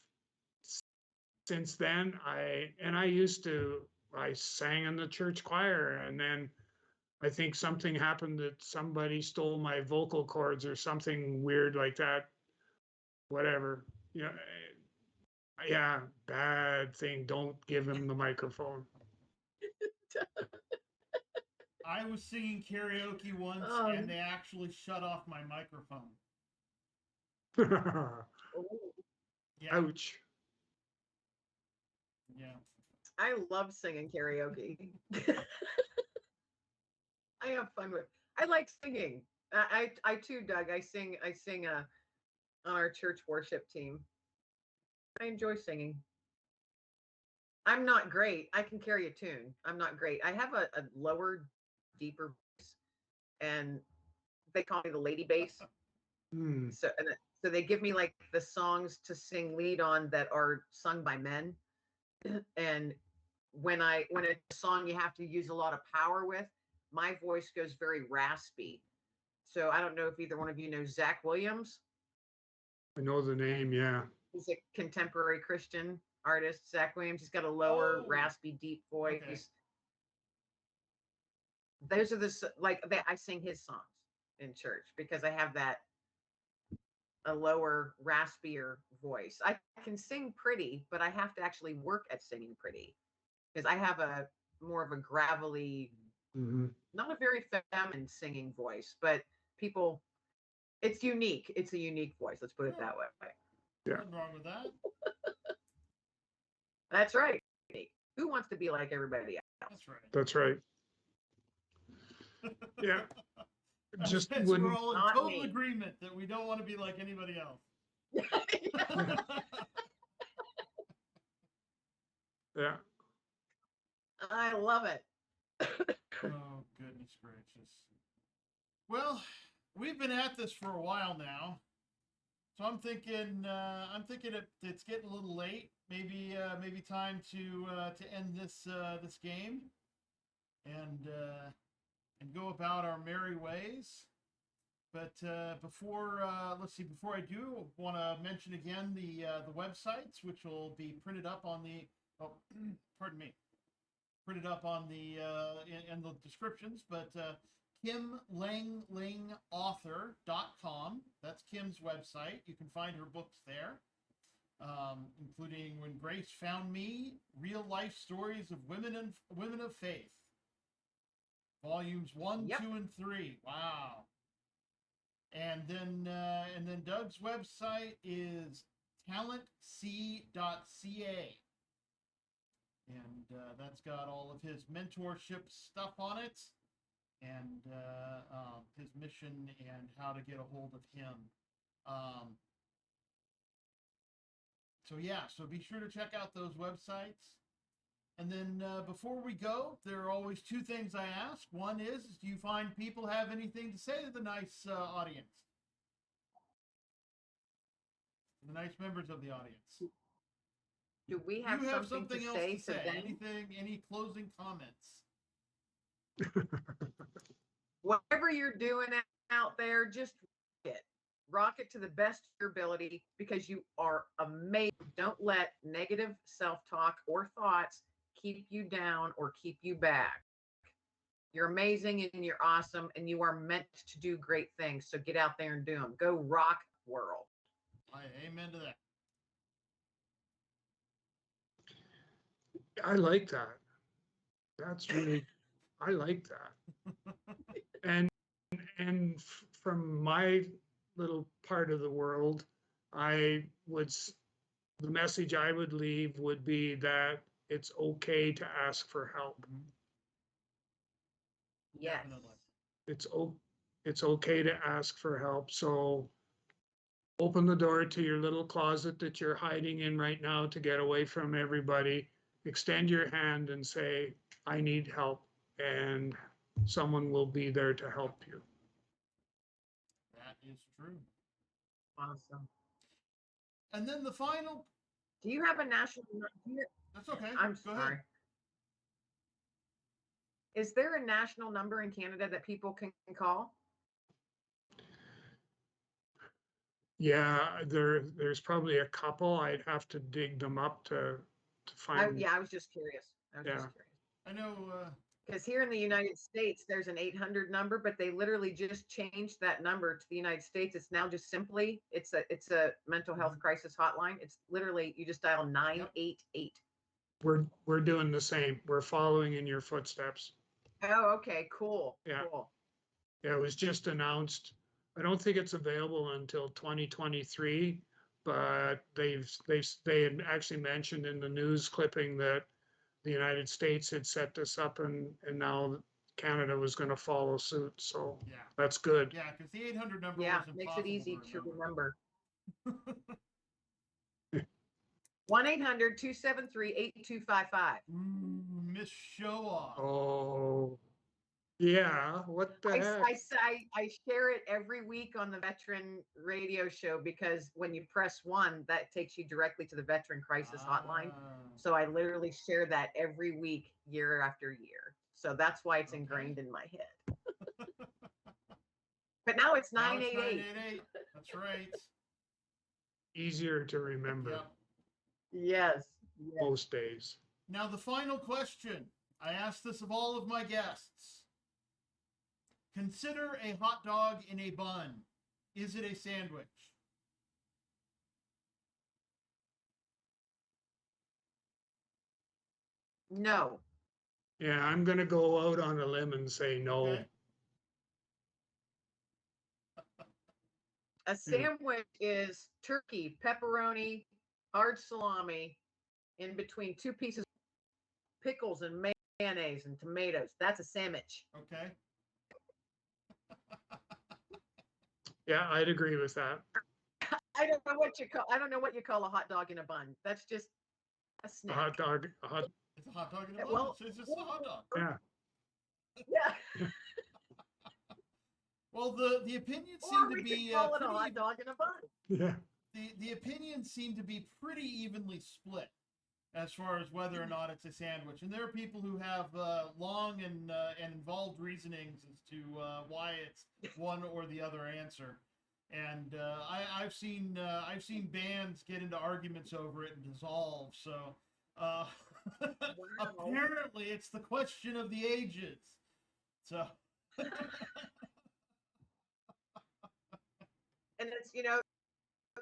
since then, I sang in the church choir, and then I think something happened that somebody stole my vocal cords or something weird like that. Whatever. Yeah, bad thing. Don't give him the microphone. I was singing karaoke once, and they actually shut off my microphone. Yeah. Ouch. Yeah. I love singing karaoke. I have fun with. I like singing. I too, Doug. I sing on our church worship team. I enjoy singing. I'm not great. I can carry a tune. I'm not great. I have a lower, deeper voice, and they call me the lady bass. So they give me like the songs to sing lead on that are sung by men. And when it's a song you have to use a lot of power with, my voice goes very raspy. So I don't know if either one of you know Zach Williams. I know the name, yeah. He's a contemporary Christian artist, Zach Williams. He's got a lower, raspy, deep voice. Okay. Those are I sing his songs in church because I have a lower, raspier voice. I can sing pretty, but I have to actually work at singing pretty because I have a more of a gravelly, not a very feminine singing voice, but it's unique. It's a unique voice. Let's put it that way. Yeah. Nothing wrong with that. That's right. Who wants to be like everybody else? That's right. That's right. Yeah. Just we're all in total agreement that we don't want to be like anybody else. Yeah. I love it. Oh, goodness gracious. Well, we've been at this for a while now. So I'm thinking it's getting a little late. Maybe time to end this game and go about our merry ways. But before I do want to mention again the websites, which will be printed up on the printed up on the in the descriptions. But KimLenglingAuthor.com. That's Kim's website. You can find her books there, including When Grace Found Me, Real Life Stories of Women of Faith, volumes 1, 2, and 3. Wow. And then Doug's website is talentc.ca. And that's got all of his mentorship stuff on it, and his mission and how to get a hold of him. So be sure to check out those websites. And then before we go, there are always two things I ask. One is do you find people have anything to say to the nice audience? The nice members of the audience. Do we have something to else say to say? them? Any closing comments? Whatever you're doing out there, just rock it to the best of your ability because you are amazing. Don't let negative self-talk or thoughts keep you down or keep you back. You're amazing and you're awesome and you are meant to do great things. So get out there and do them. Go rock the world. Amen to that. I like that. That's really, I like that. And from my little part of the world, the message I would leave would be that it's okay to ask for help. Yes. Definitely. It's okay to ask for help. So open the door to your little closet that you're hiding in right now to get away from everybody. Extend your hand and say, I need help, and someone will be there to help you. That is true. Awesome. And then the final. Do you have a national? That's okay. I'm Go sorry. ahead. Is there a national number in Canada that people can call? Yeah, there's probably a couple. I'd have to dig them up to find. Yeah, I was just curious. Yeah. I know. Because here in the United States, there's an 800 number, but they literally just changed that number to the United States. It's now just simply, it's a mental health crisis hotline. It's literally, you just dial 988. We're doing the same. We're following in your footsteps. Oh, okay, cool. Yeah. Cool. Yeah, it was just announced. I don't think it's available until 2023, but they had actually mentioned in the news clipping that the United States had set this up, and now Canada was going to follow suit. So Yeah. that's good. Yeah, because the 800 number Yeah, was makes it easy to remember. 1-800-273-8255. Miss Show Off. Oh, yeah. What the heck? I share it every week on the Veteran Radio Show because when you press 1, that takes you directly to the Veteran Crisis Hotline. So I literally share that every week, year after year. So that's why it's ingrained in my head. But now it's 988. 988. That's right. Easier to remember. Yep. Yes. Most days. Now the final question. I asked this of all of my guests. Consider a hot dog in a bun. Is it a sandwich? No. Yeah, I'm going to go out on a limb and say no. Okay. A sandwich is turkey, pepperoni, hard salami, in between 2 pieces of pickles and mayonnaise and tomatoes. That's a sandwich. Okay. Yeah, I'd agree with that. I don't know what you call a hot dog in a bun. That's just a A snack. hot dog. It's a hot dog in a bun. Well, It's just a hot dog. Yeah. Yeah. Well, the opinions Or seem we to be could call it a pretty hot even- dog in a bun. Yeah. the opinions seem to be pretty evenly split as far as whether or not it's a sandwich. And there are people who have long and involved reasonings as to why it's one or the other answer. And I've seen bands get into arguments over it and dissolve. So apparently it's the question of the ages. So. And it's,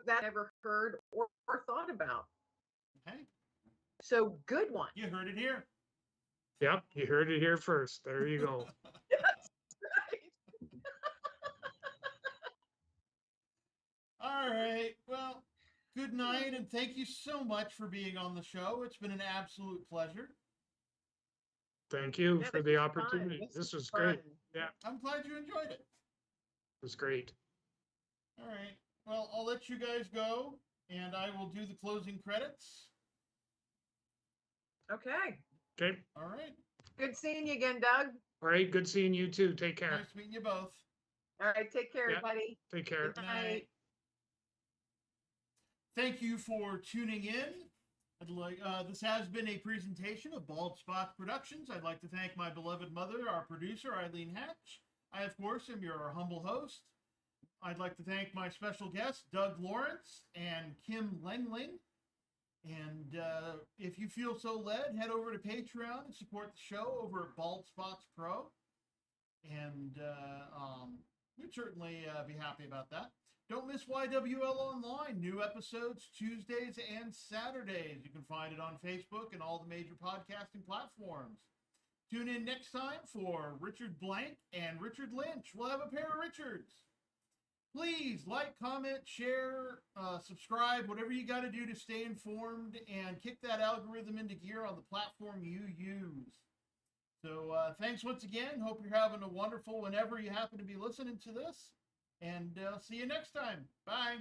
that I never heard or thought about. Hey, So good one. you heard it here. Yep, you heard it here first. There you go. All right. Well, good night, and thank you so much for being on the show. It's been an absolute pleasure. Thank you Yeah, for this the was opportunity. fun. This was great. Fun. Yeah, I'm glad you enjoyed it. it was great. All right. Well, I'll let you guys go, and I will do the closing credits. Okay. Okay. All right. Good seeing you again, Doug. All right. Good seeing you too. Take care. Nice meeting you both. All right. Take care, Yeah. everybody. Take care. Good night. Thank you for tuning in. This has been a presentation of Bald Spot Productions. I'd like to thank my beloved mother, our producer, Eileen Hatch. I, of course, am your humble host. I'd like to thank my special guests, Doug Lawrence and Kim Lengling. And if you feel so led, head over to Patreon and support the show over at Bald Spots Pro. And we'd certainly be happy about that. Don't miss YWL Online. New episodes Tuesdays and Saturdays. You can find it on Facebook and all the major podcasting platforms. Tune in next time for Richard Blank and Richard Lynch. We'll have a pair of Richards. Please like, comment, share, subscribe, whatever you got to do to stay informed and kick that algorithm into gear on the platform you use. So thanks once again. Hope you're having a wonderful whenever you happen to be listening to this. And see you next time. Bye.